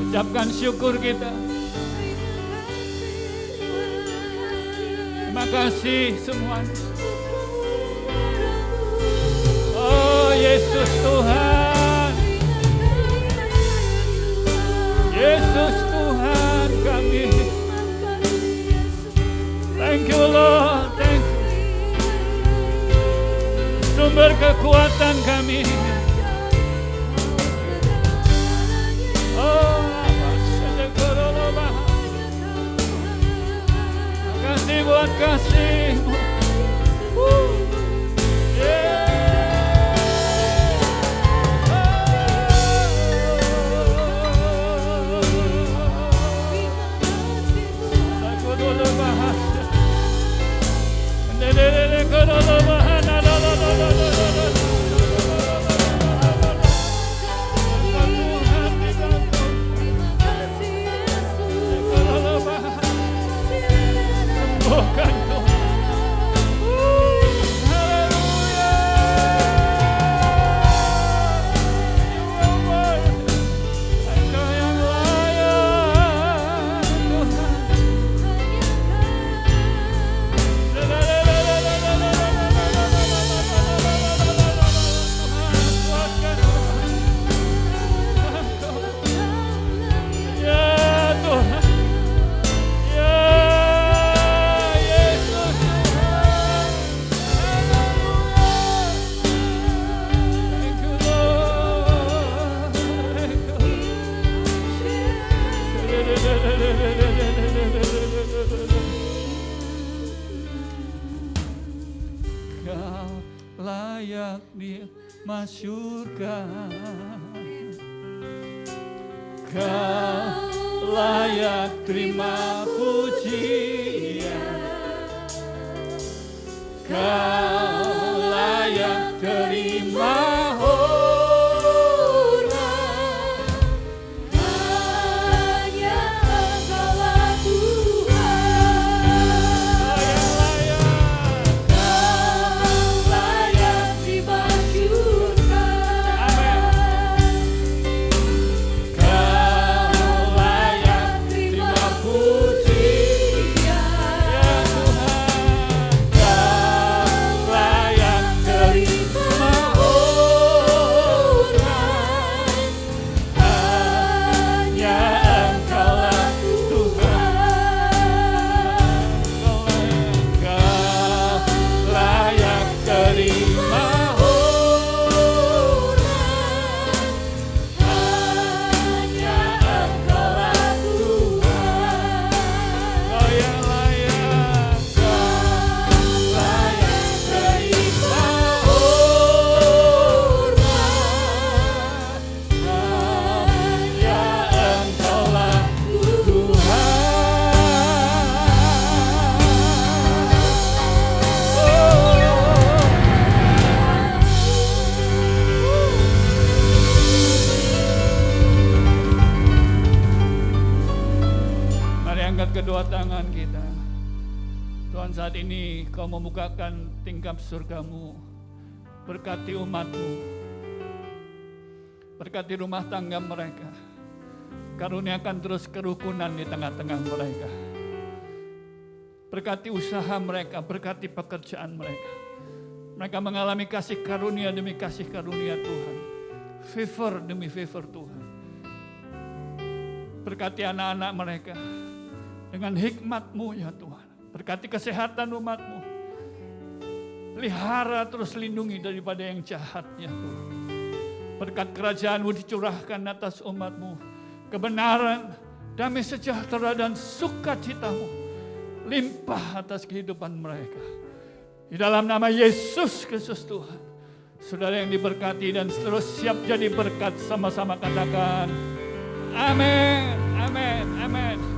Ucapkan syukur kita. Terima kasih semuanya. Oh Yesus Tuhan. Yesus Tuhan kami. Thank you Lord, thank you. Sumber kekuatan kami. Oh, makasih buat kasih-Mu. Kau layak dimasyurkan, Kau layak terima pujian, Kau layak terima hormat, hanya Engkaulah Tuhan. Kau layak dimasyurkan, Kau layak terima pujian, ya Tuhan. Kau layak terima hormat, hanya Engkaulah Tuhan. Kau layak terima hormat, hanya Engkaulah Tuhan. Kau yang layak, Kau layak terima hormat, hanya Engkaulah Tuhan. Mari angkat kedua tangan kita. Tuhan, saat ini Kau membukakan tingkap surga-Mu. Berkati umat-Mu. Berkati rumah tangga mereka. Karuniakan terus kerukunan di tengah-tengah mereka. Berkati usaha mereka, berkati pekerjaan mereka. Mereka mengalami kasih karunia demi kasih karunia Tuhan. Favor demi favor Tuhan. Berkati anak-anak mereka dengan hikmat-Mu ya Tuhan. Berkati kesehatan umat-Mu. Pelihara terus lindungi daripada yang jahat ya Tuhan. Berkat kerajaan-Mu dicurahkan atas umat-Mu. Kebenaran damai sejahtera dan sukacitamu limpah atas kehidupan mereka. Di dalam nama Yesus Kristus Tuhan. Saudara yang diberkati dan terus siap jadi berkat, sama-sama katakan amin, amin, amin.